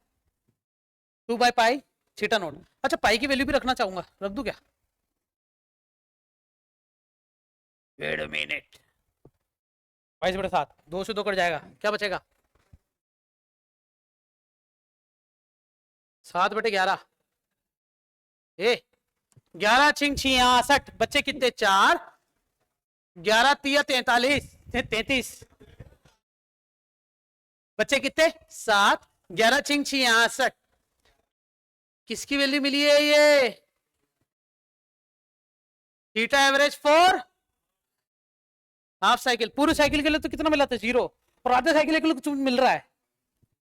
2/पाई छीटा नोट। अच्छा, पाई की वैल्यू भी रखना चाहूंगा, रख दू क्या? Wait a minute. 22/7, 2 से 2 कट जाएगा, क्या बचेगा? 7/11। ए 11 छिंग 66, बच्चे कितने? 4। 11 तिया 43, 33। बच्चे कितने? 7। 11 छिंग 66। किसकी वैल्यू मिली है ये? Theta average for half cycle. पूरे साइकिल के लिए तो कितना मिला था? 0। और आधे साइकिल के लिए कुछ मिल रहा है,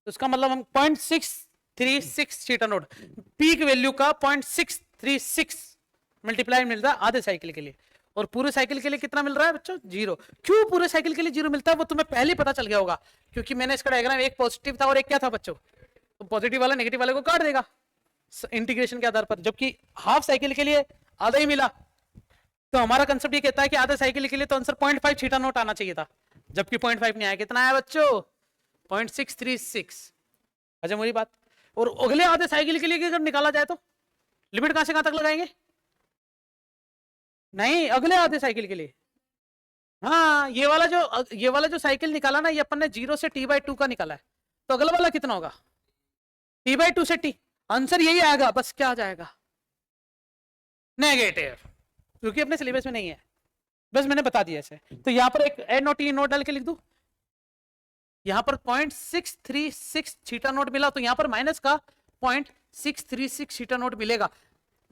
तो इसका मतलब हम 0.636 थीटा नोट, पीक वैल्यू का 0.636 मल्टीप्लाई मिल रहा है आधे साइकिल के लिए। और पूरे साइकिल के लिए कितना मिल रहा है बच्चों? 0। क्यों पूरे साइकिल के लिए 0 मिलता है वो तुम्हें पहले पता चल गया होगा, क्योंकि मैंने इसका डायग्राम, एक पॉजिटिव था और एक क्या था बच्चों? तो पॉजिटिव वाला नेगेटिव वाले को काट देगा इंटीग्रेशन के आधार पर, जबकि हाफ साइकिल के लिए आधा ही मिला। तो हमारा कंसेप्ट ये कहता है कि आधे साइकिल के लिए तो आंसर 0.5 थीटा नोट आना चाहिए था, जबकि 0.5 नहीं आया। कितना आया बच्चों? 0.636। अच्छा मेरी बात। और अगले आधे साइकिल के लिए अगर निकाला जाए तो लिमिट कहां से कहां तक लगाएंगे? नहीं, अगले आधे साइकिल के लिए। हाँ, ये वाला जो साइकिल निकाला ना, ये अपन ने 0 से t/2 का निकाला है, तो अगला वाला कितना होगा? t/2 से t। आंसर यही आएगा, बस क्या आ जाएगा? नेगेटिव, क्योंकि अपने सिलेबस में नहीं है, बस मैंने बता दिया ऐसे। तो यहाँ पर एक ए नोट ई नोट डाल के लिख दू। यहाँ पर 0.636 थीटा नोट मिला, तो यहाँ पर माइनस का 0.636 थीटा नोट मिलेगा।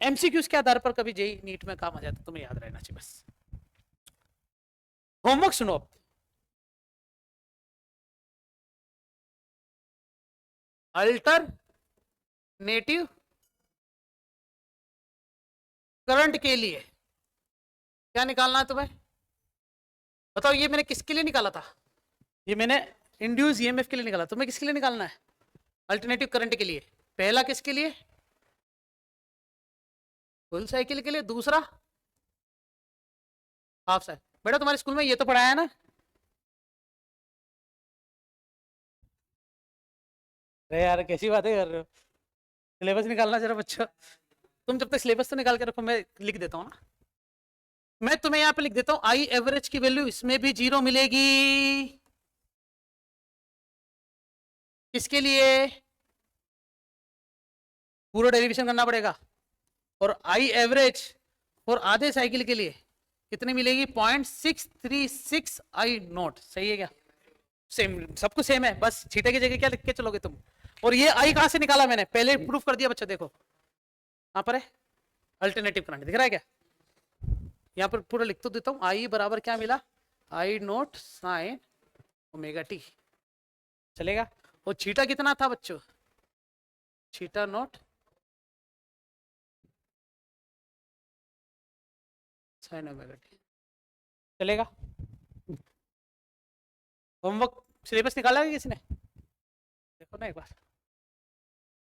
एमसीक्यूज के आधार पर कभी जेई नीट में काम आ जाता, तुम्हें याद रहना चाहिए बस। होमवर्क सुनो। अल्टरनेटिव करंट के लिए क्या निकालना है तुम्हें? बताओ, ये मैंने किसके लिए निकाला था? ये मैंने इंड्यूस ईएमएफ के लिए निकाला। तुम्हें किसके लिए निकालना है? अल्टरनेटिव करंट के लिए। पहला किसके लिए? फुल साइकिल के लिए। दूसरा हाफ साइकिल। बेटा तुम्हारे स्कूल में ये तो पढ़ाया है ना? अरे यार कैसी बातें कर रहे हो? सिलेबस निकालना जरा बच्चों। तुम जब तक सिलेबस तो निकाल के रखो, मैं लिख देता हूँ ना। मैं तुम्हें यहाँ पे लिख देता हूँ, आई एवरेज की वैल्यू इसमें भी 0 मिलेगी। किसके लिए? पूरा डेरिवेशन करना पड़ेगा। और आई एवरेज और आधे साइकिल के लिए कितनी मिलेगी? 0.636 आई नोट। सही है क्या? सेम, सब कुछ सेम है, बस छीटे की जगह क्या लिख के चलोगे तुम? और ये आई कहां से निकाला मैंने? पहले प्रूफ कर दिया बच्चा, देखो यहाँ पर है अल्टरनेटिव करंट, दिख रहा है क्या? यहाँ पर पूरा लिख तो देता हूँ। आई बराबर क्या मिला? आई नोट साइन ओमेगा टी। चलेगा? और छीटा कितना था बच्चों? छीटा नोट साइन ओमेगा टी। चलेगा? होमवर्क सिलेबस निकाला है किसी ने? देखो ना एक बार।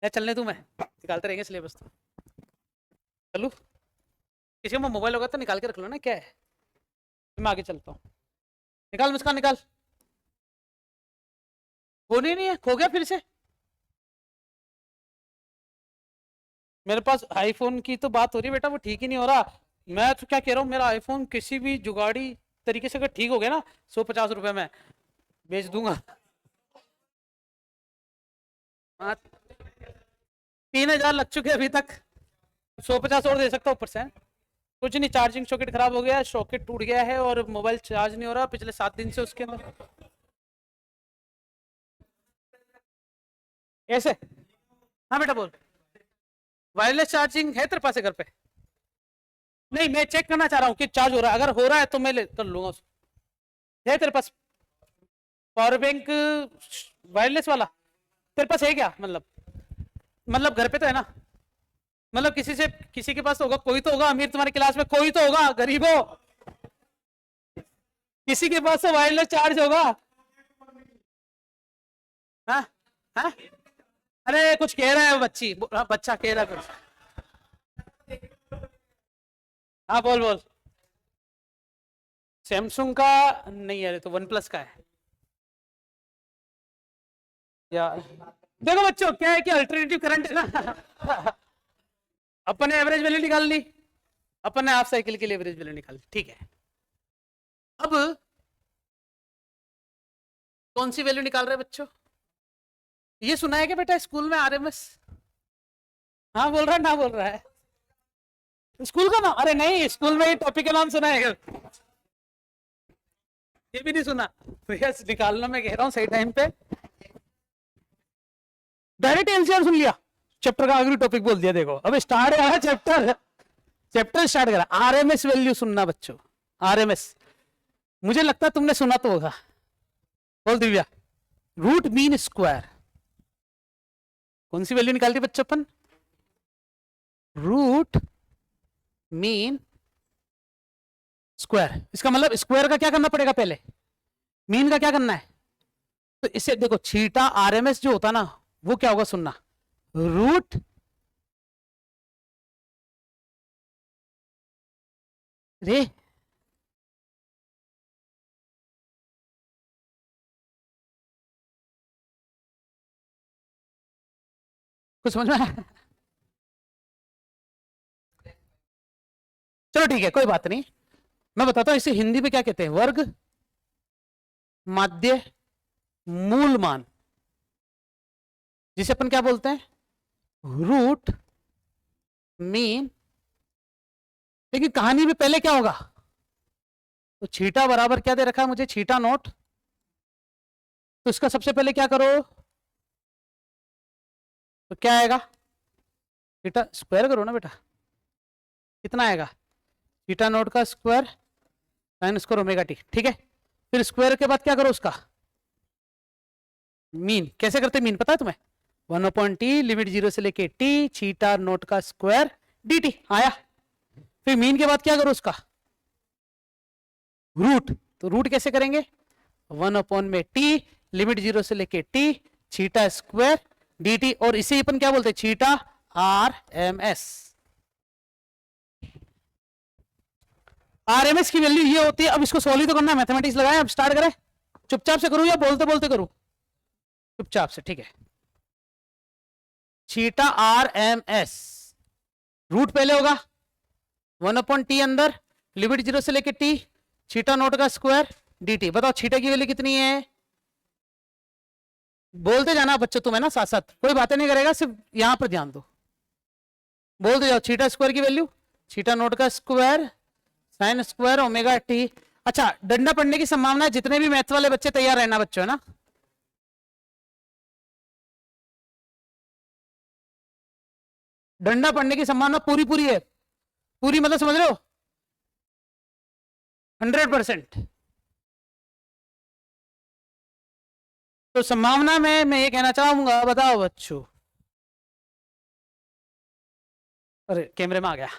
या चलने दूं मैं? निकालते रहेंगे सिलेबस तो। चलू? किसी में मोबाइल होगा तो निकाल के रख लो ना, क्या है? मैं आगे चलता हूँ। निकाल मुस्कान निकाल। फोन ही नहीं है, खो गया फिर से? मेरे पास आईफोन की तो बात हो रही है बेटा, वो ठीक ही नहीं हो रहा। मैं तो क्या कह रहा हूँ, मेरा आईफोन किसी भी जुगाड़ी तरीके से अगर ठीक हो गया ना, 150 रुपए में बेच दूंगा। हाँ 3000 लग चुके अभी तक, 150 और दे सकता हूँ ऊपर से। कुछ नहीं, चार्जिंग सॉकेट खराब हो गया है, सॉकेट टूट गया है और मोबाइल चार्ज नहीं हो रहा पिछले 7 दिन से उसके अंदर। ऐसे? हाँ बेटा बोल। वायरलेस चार्जिंग है तेरे पास है घर पे? नहीं मैं चेक करना चाह रहा हूँ कि चार्ज हो रहा है, अगर हो रहा है तो मैं कर लूंगा उसको। है तेरे पास पावर बैंक वायरलेस वाला? तेरे पास है क्या? मतलब घर पे तो है ना? मतलब किसी के पास तो होगा, कोई तो होगा अमीर तुम्हारी क्लास में, कोई तो होगा, गरीबो किसी के पास तो वायरलेस चार्ज होगा। हाँ हाँ, अरे कुछ कह रहा है बच्चा कह रहा है कुछ। हाँ बोल बोल। सैमसंग का नहीं है, तो वन प्लस का है या। देखो बच्चों क्या है कि अल्टरनेटिव करंट है ना। अपन ने एवरेज वैल्यू निकाल ली, अपन ने हाफ साइकिल के लिए एवरेज वैल्यू निकाल ली, ठीक है। अब कौन सी वैल्यू निकाल रहे हैं बच्चों? ये सुना है कि बेटा स्कूल में आरएमएस? हाँ बोल रहा है, ना बोल रहा है? स्कूल का नाम? अरे नहीं, स्कूल में ये टॉपिक का नाम सुना है? ये भी नहीं सुना? भैया निकालना मैं कह रहा हूँ सही टाइम पे। डायरेक्ट एनसीआर सुन लिया, चैप्टर का आखिरी टॉपिक बोल दिया। देखो अब स्टार्ट है चैप्टर स्टार्ट करा। आरएमएस वैल्यू सुनना बच्चों, आरएमएस। मुझे लगता है तुमने सुना तो होगा। बोल दिव्या। Root mean square. कौन सी वैल्यू निकालती बच्चों अपन? Root mean square. इसका मतलब स्क्वायर का क्या करना पड़ेगा पहले, मीन का क्या करना है। तो इसे देखो, छीटा आरएमएस जो होता ना वो क्या होगा सुनना, रूट रे कुछ समझ में आया? चलो ठीक है कोई बात नहीं, मैं बताता हूं इसे हिंदी में क्या कहते हैं। वर्ग माध्य मूल मान, जिसे अपन क्या बोलते हैं, रूट मीन। लेकिन कहानी में पहले क्या होगा, तो छीटा बराबर क्या दे रखा है मुझे, छीटा नोट। तो इसका सबसे पहले क्या करो, तो क्या आएगा, छीटा स्क्वायर करो ना बेटा, कितना आएगा, छीटा नोट का square sine square omega T, ठीक है। फिर स्क्वायर के बाद क्या करो उसका मीन। कैसे करते मीन पता है तुम्हें, 1/t लिमिट 0 से लेके टी छीटा नोट का स्क्वायर dt आया। फिर मीन के बाद क्या करो उसका रूट। तो रूट कैसे करेंगे, 1/t लिमिट 0 से लेके टी छीटा स्क्वायर dt, और इसे अपन क्या बोलते हैं, छीटा RMS। आरएमएस की वैल्यू ये होती है। अब इसको सॉल्व तो करना है, मैथमेटिक्स लगाए, अब स्टार्ट करें। चुपचाप से करूं या बोलते बोलते करूं? चुपचाप से, ठीक है। छीटा RMS रूट पहले होगा 1/t अंदर लिमिट 0 से लेके t छीटा नोट का स्क्वायर dt। बताओ छीटा की वैल्यू कितनी है, बोलते जाना बच्चों तुम्हें ना साथ साथ, कोई बातें नहीं करेगा, सिर्फ यहां पर ध्यान दो, बोलते जाओ। छीटा स्क्वायर की वैल्यू, छीटा नोट का square sine square omega T. अच्छा डंडा पड़ने की संभावना है, जितने भी मैथ वाले बच्चे तैयार रहना बच्चों, है ना। डंडा पड़ने की संभावना पूरी पूरी है, पूरी मतलब समझ रहे हो, 100%। तो संभावना में मैं ये कहना चाहूंगा, बताओ बच्चों, अरे कैमरे में आ गया,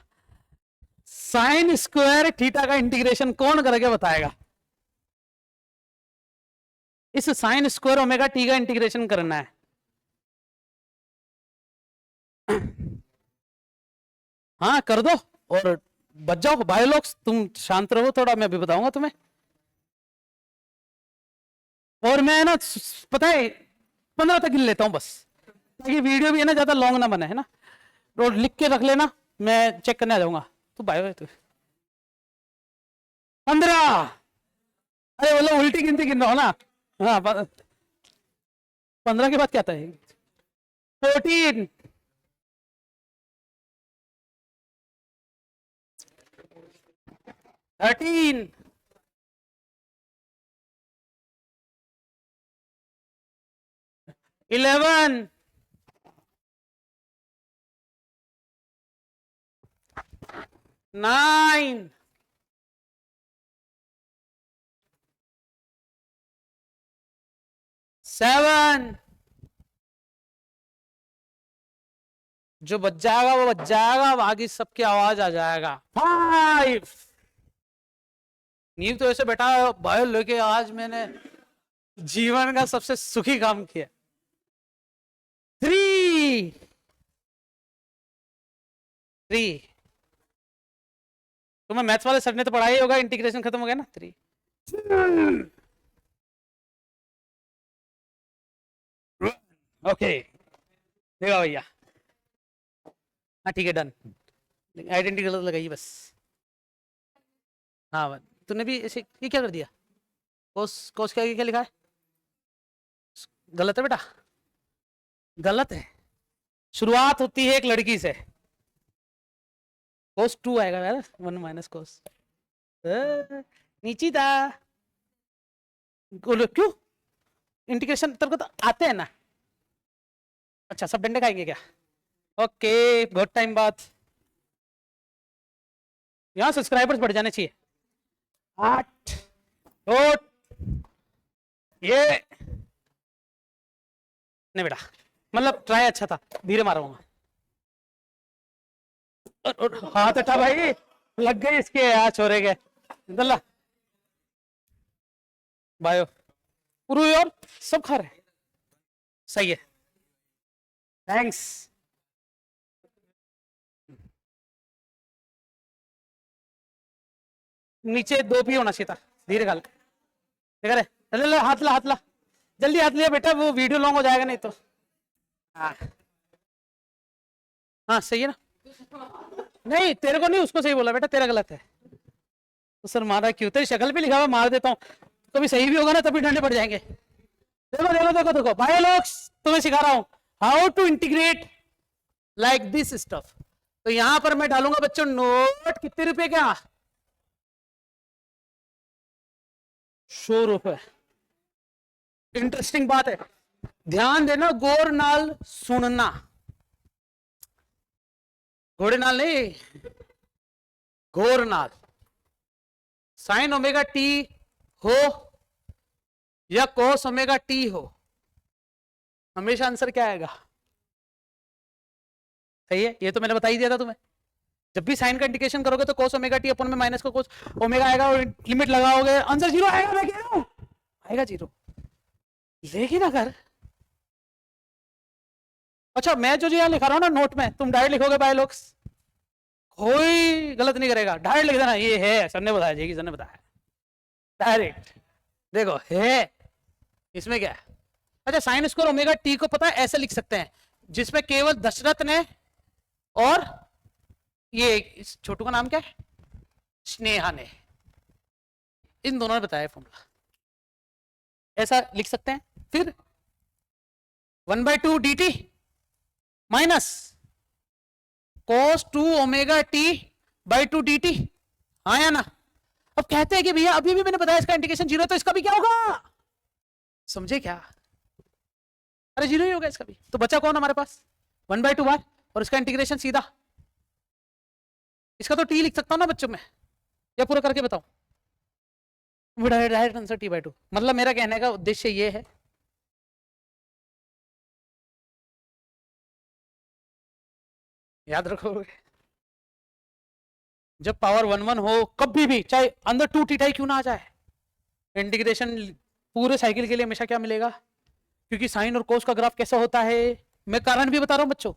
साइन स्क्वायर थीटा का इंटीग्रेशन कौन करके बताएगा। इस साइन स्क्वायर ओमेगा टी का इंटीग्रेशन करना है। हाँ कर दो और बच जाओ। बायोलॉग्स तुम शांत रहो थोड़ा, मैं भी बताऊंगा तुम्हें। और मैं ना पता है 15 तक गिन लेता हूं बस, ताकि वीडियो भी है ना ज्यादा लॉन्ग ना बने, है ना। और लिख के रख लेना, मैं चेक करने आ जाऊंगा। तू बायो है तू। 15। अरे बोलो उल्टी गिनती गिन रहा हो ना। हाँ 15 के बाद क्या आता है, 14, 13, 11, 9, 7, जो बच जाएगा वो बच जाएगा, बाकी सबकी आवाज आ जाएगा। 5, नींद तो ऐसे बैठा भाई लेके आज मैंने जीवन का सबसे सुखी काम किया। 3, तो मैं मैथ्स वाले सर ने तो पढ़ाया ही होगा, इंटीग्रेशन खत्म हो गया ना। 3, ओके देखा भैया, हाँ ठीक है डन, आइडेंटिटी गलत लगाई बस। हाँ तूने भी ऐसे ये क्या कर दिया, कोस कोस क्या क्या लिखा है, गलत है बेटा, गलत है। शुरुआत होती है एक लड़की से, कोस 2 आएगा यार, 1 माइनस कोस नीचे था। क्यों इंटीग्रेशन तेरे को तो आते हैं ना। अच्छा सब डंडे खाएंगे क्या, ओके बहुत टाइम बाद। यहाँ सब्सक्राइबर्स बढ़ जाने चाहिए। 8 8 ये नहीं बेटा, मतलब ट्राई अच्छा था, धीरे मारूंगा। और हाथ उठा भाई, लग गए इसके यार छोरे के दल्ला बायो पूरी और सब खा रहे, सही है थैंक्स। नीचे 2 भी होना चाहिए था, धीरे गाल ठीक है। ले हाथ ला, हाथ ला जल्दी, हाथ लिया बेटा, वो वीडियो लॉन्ग हो जाएगा नहीं तो। हाँ हाँ सही है ना, नहीं तेरे को नहीं, उसको सही बोला बेटा, तेरा गलत है। तो सर मारा क्यों, तेरी शक्ल पे लिखा हुआ मार देता हूँ, कभी सही भी होगा ना तभी डंडे पड़ जाएंगे। देखो देखो देखो देखो भाई लोग, तुम्हें सिखा रहा हूँ how to integrate like this stuff. तो यहां पर मैं डालूंगा बच्चों नोट, कितने रुपए का, 100 रुपए। इंटरेस्टिंग बात है, ध्यान देना, गौर नाल सुनना, घोड़े नाल नहीं, गौर नाल। साइन ओमेगा टी हो या कोस ओमेगा टी हो, हमेशा आंसर क्या आएगा, सही है। ये तो मैंने बता ही दिया था तुम्हें, जब भी साइन का इंडिकेशन करोगे तो कोस ओमेगा टी अपन में माइनस का कोस ओमेगा आएगा, और लिमिट लगाओगे आंसर 0 आएगा, मैं कह रहा हूं आएगा 0। लेकिन अगर अच्छा मैं जो यहाँ लिखा रहा हूँ ना नोट में, तुम डायरेक्ट लिखोगे बाय लोग, कोई गलत नहीं करेगा, डायरेक्ट लिख देना ये है, सर ने बताया, जी सर ने बताया, डायरेक्ट देखो है, इसमें क्या है। अच्छा साइन स्क्वायर ओमेगा टी को पता है ऐसे लिख सकते हैं, जिसमें केवल दशरथ ने और ये इस छोटू का नाम क्या है, स्नेहा ने, इन दोनों ने बताया फॉर्मूला, ऐसा लिख सकते हैं। फिर 1/2 dt minus cos 2 omega T by 2 dt, हाँ या ना। अब कहते हैं कि भैया अभी भी मैंने बताया इसका इंटीग्रेशन 0, तो इसका भी क्या होगा, समझे क्या, अरे 0 ही होगा इसका भी। तो बचा कौन हमारे पास, 1/2 बार, और इसका इंटीग्रेशन सीधा, इसका तो t लिख सकता हूं ना बच्चों में, या पूरा करके बताऊं, डायरेक्ट आंसर t/2। मतलब मेरा कहने का उद्देश्य ये है, याद रखोगे, जब पावर 1 1 हो कभी भी, चाहे अंदर 2 थीटा क्यों ना आ जाए, इंटीग्रेशन पूरे साइकिल के लिए हमेशा क्या मिलेगा, क्योंकि साइन और कोस का ग्राफ कैसा होता है, मैं कारण भी बता रहा हूं बच्चों,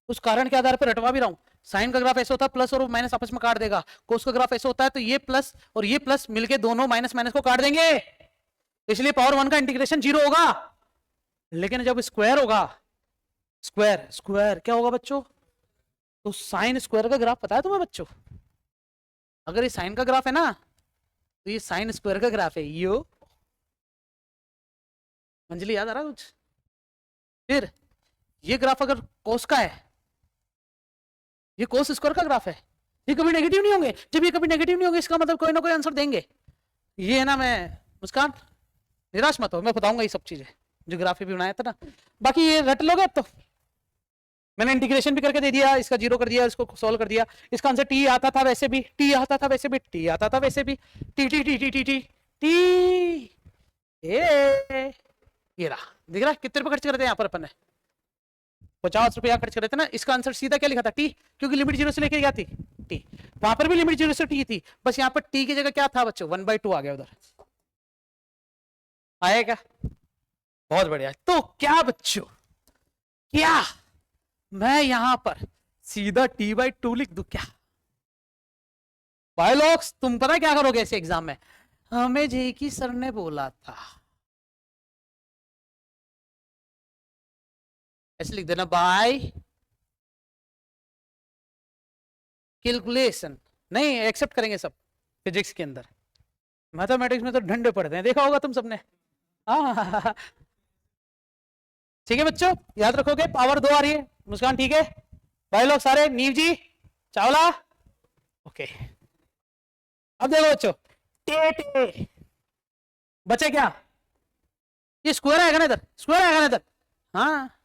उस कारण के आधार पर रटवा भी रहा हूं। साइन का ग्राफ ऐसा होता है प्लस और माइनस आपस में काट देगा, कोस का ग्राफ ऐसा होता है तो ये प्लस और ये प्लस मिलके दोनों माइनस माइनस को काट देंगे, इसलिए पावर 1 का इंटीग्रेशन 0 होगा। लेकिन जब स्क्वायर होगा, स्क्वायर स्क्वायर क्या होगा बच्चों, तो साइन स्क्वायर का ग्राफ पता है तुम्हें बच्चों, अगर ये साइन का ग्राफ है ना तो ये साइन स्क्वायर का ग्राफ है, यो अंजलि याद आ रहा कुछ। फिर ये ग्राफ अगर कोस का है, ये कोस स्क्वायर का ग्राफ है, ये कभी नेगेटिव नहीं होंगे। जब ये कभी नेगेटिव नहीं होंगे इसका मतलब कोई ना कोई आंसर देंगे। ये है ना, मैं मुस्कान निराश मत हो, मैं बताऊंगा ये सब चीजें जो ग्राफ भी बनाया था ना। बाकी ये रट लोगे अब तो, मैंने इंटीग्रेशन भी करके दे दिया, इसका जीरो कर दिया, इसको सॉल्व कर दिया। इसका आंसर टी आता था वैसे भी, टी आता था वैसे भी, टी आता था वैसे भी, T T T T T T T. ये रहा, दिख रहा है कितने रुपए खर्च कर रहे थे यहाँ पर अपन ने? 50 रुपया खर्च कर रहे थे ना। इसका आंसर सीधा क्या लिखा था? टी, क्योंकि लिमिट जीरो से लेके गया थी टी। वहां पर भी लिमिट जीरो से टी थी, बस यहाँ पर टी की जगह क्या था बच्चों? 1/2 आ गया उधर। आएगा, बहुत बढ़िया। तो क्या बच्चों, क्या मैं यहां पर सीधा t/2 लिख दूं क्या? भाई लोग तुम पता क्या करोगे ऐसे एग्जाम में? हमें जेकी सर ने बोला था, ऐसे लिख देना, बाय कैलकुलेशन। नहीं एक्सेप्ट करेंगे सब फिजिक्स के अंदर, मैथमेटिक्स में तो डंडे पड़ते हैं, देखा होगा तुम सबने। हाँ ठीक है बच्चों, याद रखोगे। पावर 2 आ रही है मुस्कान, ठीक है भाई लोग सारे, नीव जी, चावला, ओके। अब देखो बच्चों, टे बचे क्या? ये स्क्वायर आएगा ना इधर, स्क्वायर आएगा ना इधर, हाँ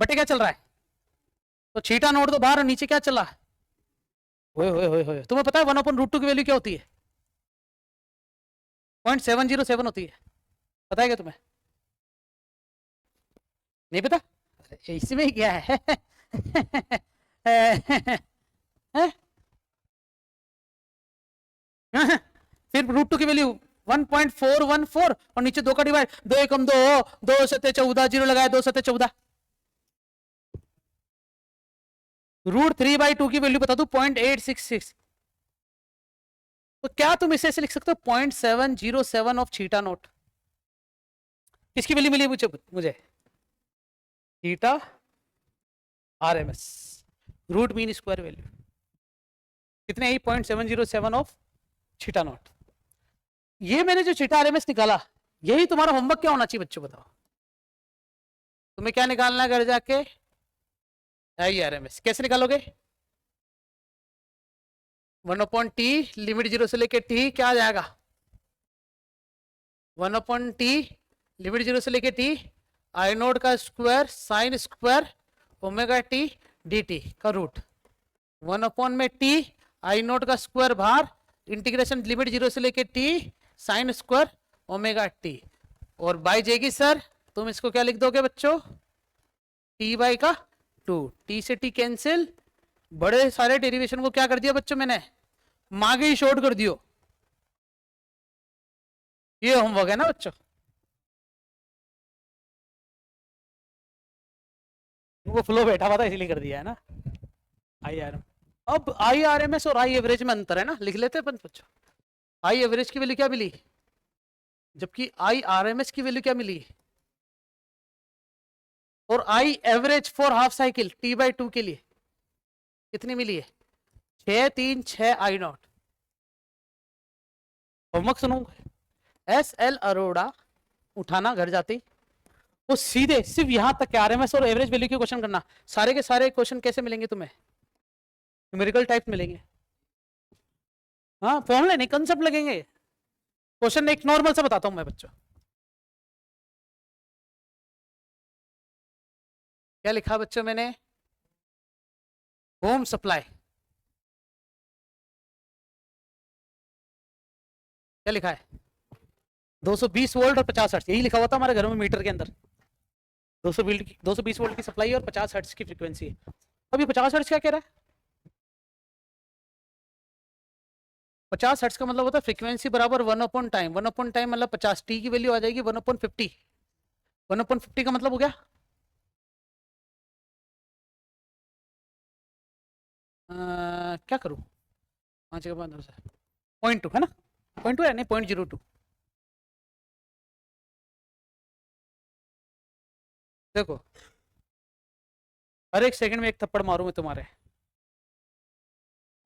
बटे क्या चल रहा है? तो छीटा नोट दो बाहर, और नीचे क्या चल रहा है? होए तुम्हें पता है 1/√2 की वैल्यू क्या होती है? 0.707 होती है, पता है क्या तुम्हें? नहीं पता? इसमें क्या है? फिर √2 की वैल्यू 1.414, और नीचे 2 का डिवाइड, 2 एकम 2, 2 सत्ते 14, जीरो लगाया, 2 सत्ते 14। √3/2 की वैल्यू बता दू 0.866। तो क्या तुम इसे ऐसे लिख सकते हो 0.707 ऑफ थीटा नोट? किसकी वैल्यू मिली मुझे? Theta RMS, root mean square value कितने आई? 0.707 ऑफ थीटा नोट। ये मैंने जो थीटा RMS निकाला, यही तुम्हारा होमवर्क क्या होना चाहिए बच्चों? बताओ तुम्हें क्या निकालना है घर जाके? RMS कैसे निकालोगे? 1/t, लिमिट 0 से लेके t क्या आ जाएगा? 1/t, लिमिट 0 से लेके t, I0 का square sine square omega t dt का रूट, 1/ में t, I0 का स्क्वायर बाहर, इंटीग्रेशन लिमिट 0 से लेके t sine square omega t, और बाई जाएगी सर, तुम इसको क्या लिख दोगे बच्चों? t/2, t से t कैंसिल, बड़े सारे डेरिवेशन को क्या कर दिया बच्चों मैंने? मागे ही शॉर्ट कर दियो। ये होमवर्क है ना बच्चों? वो फ्लो बैठा हुआ था इसलिए कर दिया है ना। IRM, अब IRMS और आई एवरेज में अंतर है ना, लिख लेते हैं बच्चों। आई एवरेज की वैल्यू क्या मिली, जबकि IRMS की वैल्यू क्या मिली? और I average for half cycle t/2 के लिए कितनी मिली है? 636 I0। होमवर्क सुनो, SL अरोड़ा उठाना घर जाते, वो सीधे सिर्फ यहां तक के RMS और एवरेज वैल्यू के क्वेश्चन करना। सारे के सारे क्वेश्चन कैसे मिलेंगे तुम्हें? न्यूमेरिकल टाइप मिलेंगे, हाँ फॉर्मूले नहीं, कंसेप्ट लगेंगे। क्वेश्चन एक नॉर्मल सा बताता हूं मैं बच्चों, क्या लिखा बच्चों मैंने? होम सप्लाई क्या लिखा है? 220 वोल्ट और 50 हर्ट्ज, यही लिखा हुआ था हमारे घर में मीटर के अंदर। 220 वोल्ट की सप्लाई और 50 हर्ट्ज की फ्रीक्वेंसी है। अब ये 50 हर्ट्ज क्या कह रहा है? 50 हर्ट्ज का मतलब होता है फ्रीक्वेंसी बराबर 1/टाइम, 1/टाइम मतलब 50, टी की वैल्यू आ जाएगी 1/50। 1/50 का मतलब हो गया क्या करूं, 5 के बाद 0.2 है ना, 0.2 है नहीं 0.02। देखो हर एक सेकंड में एक थप्पड़ मारूं मैं तुम्हारे,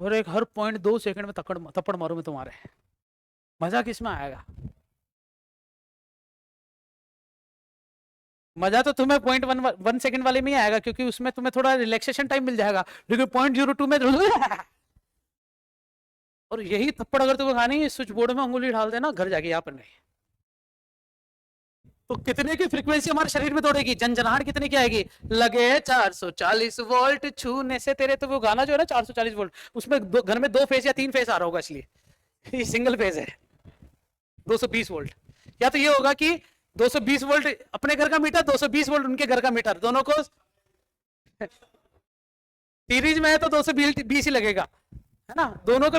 और एक हर 0.2 सेकंड में थप्पड़ मारूं मैं तुम्हारे, मजा किस में आएगा? मजा तो तुम्हें 0.1 सेकंड वाले में ही आएगा, क्योंकि उसमें तुम्हें थोड़ा रिलैक्सेशन टाइम मिल जाएगा, लेकिन 0.02 में और यही थप्पड़ अगर तुम्हें खानी है, स्विच बोर्ड में उंगली डाल देना, घर जाके यहाँ पर नहीं। तो कितने की फ्रीक्वेंसी हमारे शरीर में दौड़ेगी, झंझनाहट कितने की आएगी, लगे 440 वोल्ट छूने से तेरे, तो वो गाना जो है ना 440 वोल्ट, उसमें घर में 2 फेज या 3 फेज आ रहा होगा, इसलिए ये सिंगल फेज है 220 वोल्ट। या तो ये होगा कि 220 वोल्ट अपने घर का मीटर, 220 वोल्ट उनके घर का मीटर, दोनों को सीरीज में है तो 220 ही लगेगा, है ना। दोनों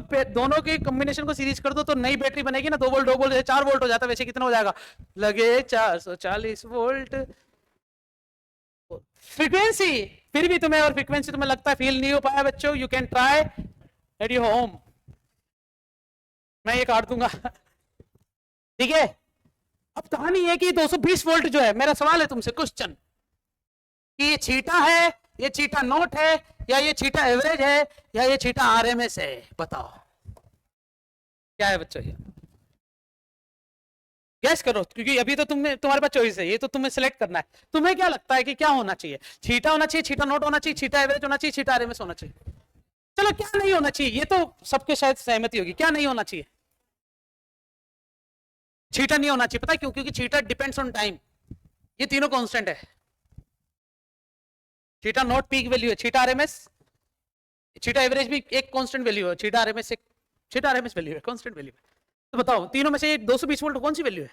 के कॉम्बिनेशन को सीरीज कर दो तो नई बैटरी बनेगी ना, 2 वोल्ट 2 वोल्ट 4 वोल्ट हो जाता है, वैसे कितना हो जाएगा, लगे 440 वोल्ट फ्रीक्वेंसी। फिर भी तुम्हें और फ्रीक्वेंसी तुम्हें लगता है फील नहीं हो पाया बच्चों, you can try at your home. मैं ये काट दूंगा ठीक है। अब कहानी है कि 220 वोल्ट जो है, मेरा सवाल है तुमसे क्वेश्चन, कि ये छीटा है, ये छीटा नोट है, या ये छीटा एवरेज है, या ये छीटा आरएमएस है, बताओ क्या है बच्चों ये, गैस करो, क्योंकि अभी तो तुम्हारे पास चॉइस है, ये तो तुम्हें सिलेक्ट करना है। तुम्हें क्या लगता है कि क्या होना चाहिए, छीटा होना चाहिए, छीटा नोट होना चाहिए, छीटा एवरेज होना चाहिए, छीटा आरएमएस होना चाहिए? चलो क्या नहीं होना चाहिए, ये तो सबके शायद सहमति होगी, क्या नहीं होना चाहिए? छीटा नहीं होना चाहिए, पता है क्यों? क्योंकि छीटा डिपेंड्स ऑन टाइम, ये तीनों कांस्टेंट है। छीटा नोट पीक वैल्यू है, छीटा आरएमएस, छीटा एवरेज भी एक कांस्टेंट वैल्यू है, छीटा आरएमएस एक, छीटा आरएमएस वैल्यू है, कांस्टेंट वैल्यू है। तो बताओ तीनों में से 220 वोल्ट कौन सी वैल्यू है?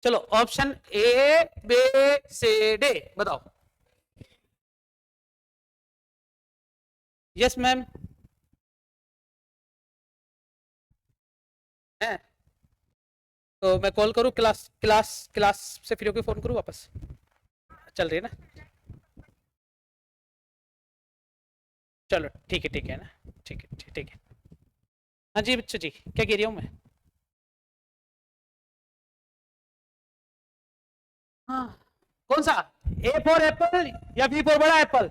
चलो option a b c d बताओ। यस मैम है, तो मैं कॉल करूँ, क्लास से फ्री होकर फोन करूँ वापस, चल रही है ना? चलो ठीक है ना, ठीक है। हाँ जी बच्चों जी, क्या कह रही हूँ मैं? हाँ, कौन सा, ए फॉर एप्पल या बी फॉर बड़ा एप्पल,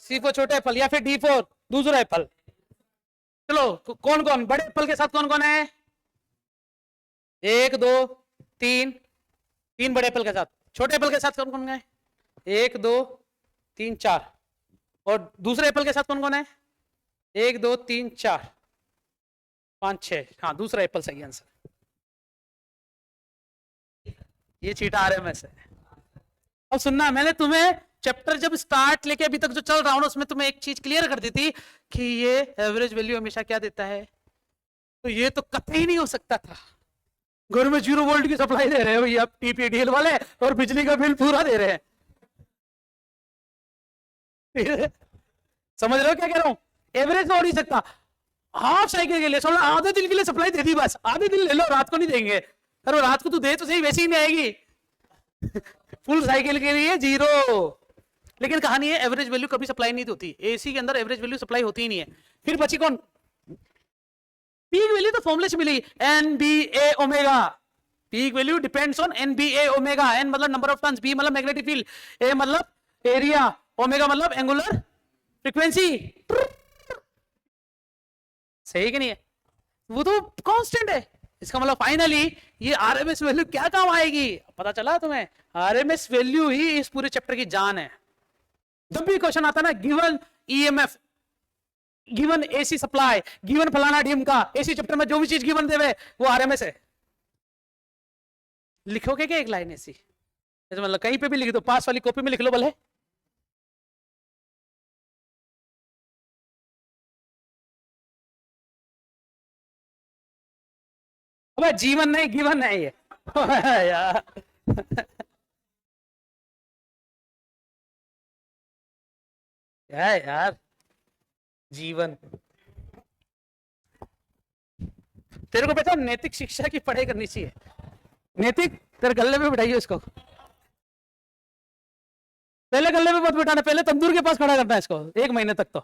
सी फॉर छोटा एप्पल, या फिर डी फॉर दूसरा एप्पल? चलो कौन कौन बड़े एप्पल के साथ कौन कौन है, 1 2 3, 3 बड़े एप्पल के साथ, छोटे एप्पल के साथ कौन कौन है, 1 2 3 4, और दूसरे एप्पल के साथ कौन कौन है, 1 2 3 4 5 6, हाँ दूसरा एप्पल सही आंसर, ये चीटा आरएमएस है। अब सुनना, मैंने तुम्हें चैप्टर जब स्टार्ट लेके अभी तक जो चल रहा हूं ना, उसमें तुम्हें एक चीज क्लियर कर दी थी कि ये एवरेज वैल्यू हमेशा क्या देता है, तो ये तो कतई नहीं हो सकता था। घर में 0 वोल्ट की सप्लाई दे रहे हो भैया टीपीडीएल वाले, और बिजली का बिल पूरा दे रहे हैं समझ रहे हो क्या कह रहा हूं? एवरेज तो हो नहीं सकता, हाफ साइकिल के लिए सोलह आधे दिन के लिए सप्लाई दे दी, बस आधे दिन ले लो, रात को नहीं देंगे। अरे रात को तो दे तो सही, वैसे ही नहीं आएगी फुल साइकिल के लिए 0। लेकिन कहानी है एवरेज वैल्यू कभी सप्लाई नहीं होती, एसी के अंदर एवरेज वैल्यू सप्लाई होती ही नहीं है। फिर बची कौन, पीक वैल्यू तो फॉर्मूले से मिली, N B A omega. Peak value depends on N B A omega, N मतलब नंबर ऑफ टर्न्स, बी मतलब मैग्नेटिक फील्ड, ए मतलब एरिया, ओमेगा मतलब एंगुलर फ्रीक्वेंसी। सही कि नहीं है? वो तो कांस्टेंट है। इसका मतलब फाइनली ये आरएमएस वैल्यू क्या काम आएगी, पता चला तुम्हें? आरएमएस वैल्यू ही इस पूरे चैप्टर की जान है। जब भी क्वेश्चन आता ना, given EMF, given AC supply, given फलाना डीएम का, एसी चैप्टर में जो भी चीज गिवन देवे वो आरएमएस है। लिखोगे क्या एक लाइन ऐसी, मतलब कहीं पे भी लिख दो, पास वाली कॉपी में लिख लो भले। अबे जीवन नहीं गिवन है ये यार क्या है यार, जीवन। तेरे को पता नैतिक शिक्षा की पढ़ाई करनी चाहिए, नैतिक, तेरे गले में बिठाइए इसको, पहले गले में मत बिठाना, पहले तंदूर के पास खड़ा करना है इसको 1 महीने तक। तो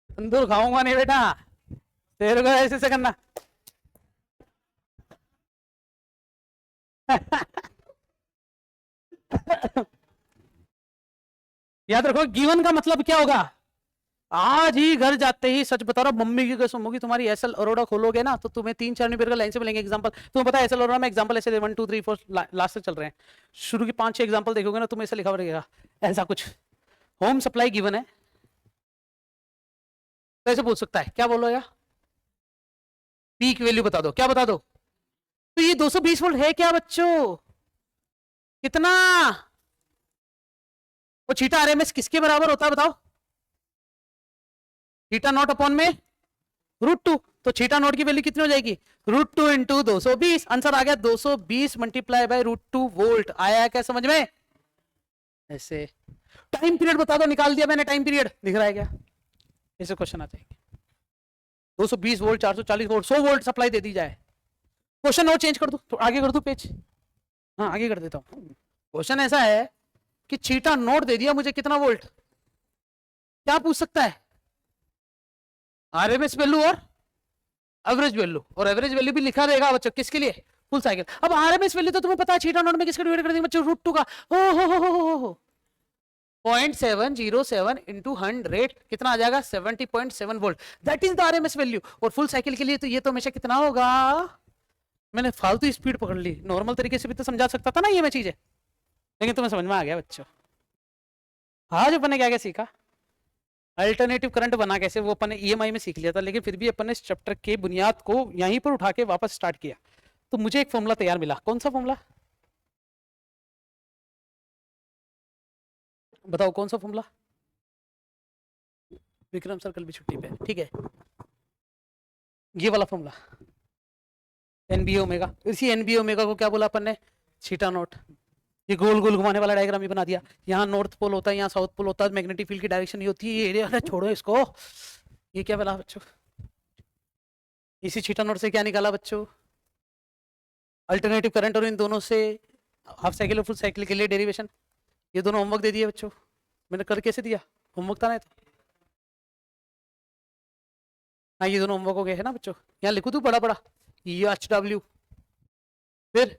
तंदूर खाऊंगा नहीं बेटा, तेरे को ऐसे से करना याद रखो गिवन का मतलब क्या होगा, आज ही घर जाते ही सच बता रहा हूं, मम्मी की कसम होगी, तुम्हारी एसएल अरोड़ा खोलोगे ना तो तुम्हें 3-4 न्यूमेरिकल लाइन से मिलेंगे एग्जांपल। तुम्हें पता है एसएल अरोड़ा में एग्जांपल ऐसे 1 2 3 4 लास्ट तक चल रहे हैं, शुरू की 5-6 एग्जांपल देखोगे ना तुम्हें ऐसे लिखा रहेगा ऐसा कुछ, होम सप्लाई गिवन है, कैसे बोल सकता है, क्या बोलो यार, पीक वैल्यू बता दो, क्या बता दो, तो ये 220 वोल्ट है क्या बच्चों, कितना, वो थीटा आरएमएस किसके बराबर होता है बताओ, थीटा नॉट अपॉन में √2, तो थीटा नॉट की वैल्यू कितनी हो जाएगी, √2 इंटू 220, आंसर आ गया 220 मल्टीप्लाई बाय √2 वोल्ट, आया क्या समझ में, ऐसे। टाइम पीरियड बता दो, निकाल दिया मैंने टाइम पीरियड, दिख रहा है क्या, ऐसे क्वेश्चन आ जाएंगे। 220 वोल्ट, 440 वोल्ट, 100 वोल्ट सप्लाई दे दी जाए, क्वेश्चन और चेंज कर दो, तो आगे कर दो पेज, हाँ आगे कर देता हूं। क्वेश्चन ऐसा है कि थीटा नॉट दे दिया मुझे कितना वोल्ट, क्या पूछ सकता है, आरएमएस वैल्यू और एवरेज वैल्यू, और एवरेज वैल्यू भी लिखा रहेगा बच्चों किसके लिए, फुल साइकिल। अब आरएमएस वैल्यू तो तुम्हें पता है थीटा नॉट में किसका डिवाइड कर देंगे बच्चों, √2 का, हो 0.707 इंटू 100 कितना आ जाएगा 70.7 volt, that is the RMS value. और फुल साइकिल के लिए तो ये तो हमेशा कितना होगा, मैंने फालतू स्पीड पकड़ ली, नॉर्मल तरीके से भी तो समझा सकता था ना ये मैं चीजें, लेकिन तुम्हें समझ में आ गया बच्चों। आज अपन ने क्या क्या सीखा, अल्टरनेटिव करंट बना कैसे, वो अपन ने ईएमआई में सीख लिया था, लेकिन फिर भी अपन ने इस चैप्टर के बुनियाद को यहीं पर उठा के वापस स्टार्ट किया, तो मुझे एक फॉर्मूला तैयार मिला, कौन सा फॉर्मूला बताओ, कौन सा फॉर्मूला, विक्रम सर कल भी छुट्टी पे, ठीक है, ये वाला फॉर्मूला एनबीए ओमेगा, इसी एनबीए ओमेगा को क्या बोला अपन ने, थीटा नॉट, ये गोल गोल घुमाने वाला डायग्राम ही बना दिया, यहाँ नॉर्थ पोल होता है, यहाँ साउथ पोल होता है, मैग्नेटिक फील्ड की डायरेक्शन ये होती है, ये एरिया, छोड़ो इसको, ये क्या बोला बच्चों, इसी थीटा नॉट से क्या निकाला बच्चों, अल्टरनेटिव करंट, और इन दोनों से हाफ साइकिल और फुल साइकिल के लिए डेरिवेशन, ये दोनों होमवर्क दे दिए बच्चों, मैंने कर कैसे दिया, होमवर्क था ना तो, हाँ ये दोनों होमवर्क हो गए है ना बच्चों, यहाँ लिखो तू बड़ा बड़ा EHW, फिर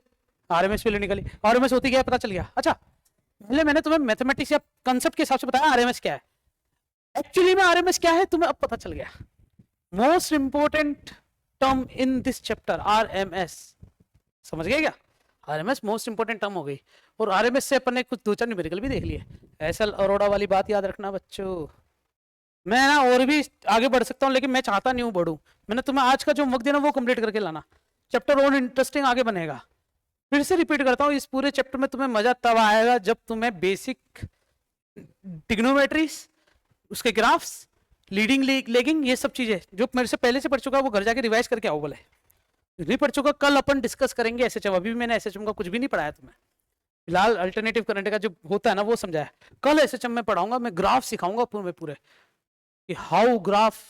आरएमएस वैल्यू निकली, आरएमएस होती क्या है पता चल गया। अच्छा पहले मैंने तुम्हें मैथमेटिक्स या कंसेप्ट के हिसाब से बताया आरएमएस क्या है, एक्चुअली में आरएमएस क्या है तुम्हें अब पता चल गया, most important term in this chapter RMS, समझ गए क्या, आरएमएस मोस्ट इंपोर्टेंट टर्म हो गई, और आरएमएस से अपन ने कुछ 2-4 न्यूमेरिकल भी देख लिए, एसएल अरोड़ा वाली बात याद रखना बच्चों, मैं ना और भी आगे बढ़ सकता हूँ लेकिन मैं चाहता नहीं हूँ बढ़ूं, मैंने तुम्हें आज का जो वक्त देना वो कंप्लीट करके लाना, चैप्टर और इंटरेस्टिंग आगे बनेगा। फिर से रिपीट करता हूँ, इस पूरे चैप्टर में तुम्हें मजा तब आएगा जब तुम्हें बेसिक ट्रिग्नोमेट्रीज, उसके ग्राफ्स, लीडिंग लेगिंग, ये सब चीजें जो मेरे से पहले से पढ़ चुका है वो घर जाके रिवाइज करके आओ, बोले नहीं पढ़ चुका कल अपन डिस्कस करेंगे एसएचएम, अभी भी मैंने एसएचएम का कुछ भी नहीं पढ़ाया तुम्हें, फिलहाल अल्टरनेटिव करंट का जो होता है ना वो समझाया, कल एसएचएम में पढ़ाऊंगा मैं, ग्राफ सिखाऊंगा पूरे कि हाउ ग्राफ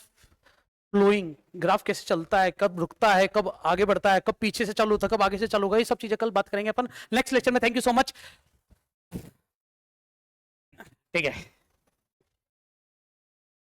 फ्लोइंग, ग्राफ कैसे चलता है, कब रुकता है, कब आगे बढ़ता है, कब पीछे से चालू होता है, कब आगे से चालू होगा, ये सब चीजें कल बात करेंगे अपन नेक्स्ट लेक्चर में। थैंक यू सो मच, ठीक है।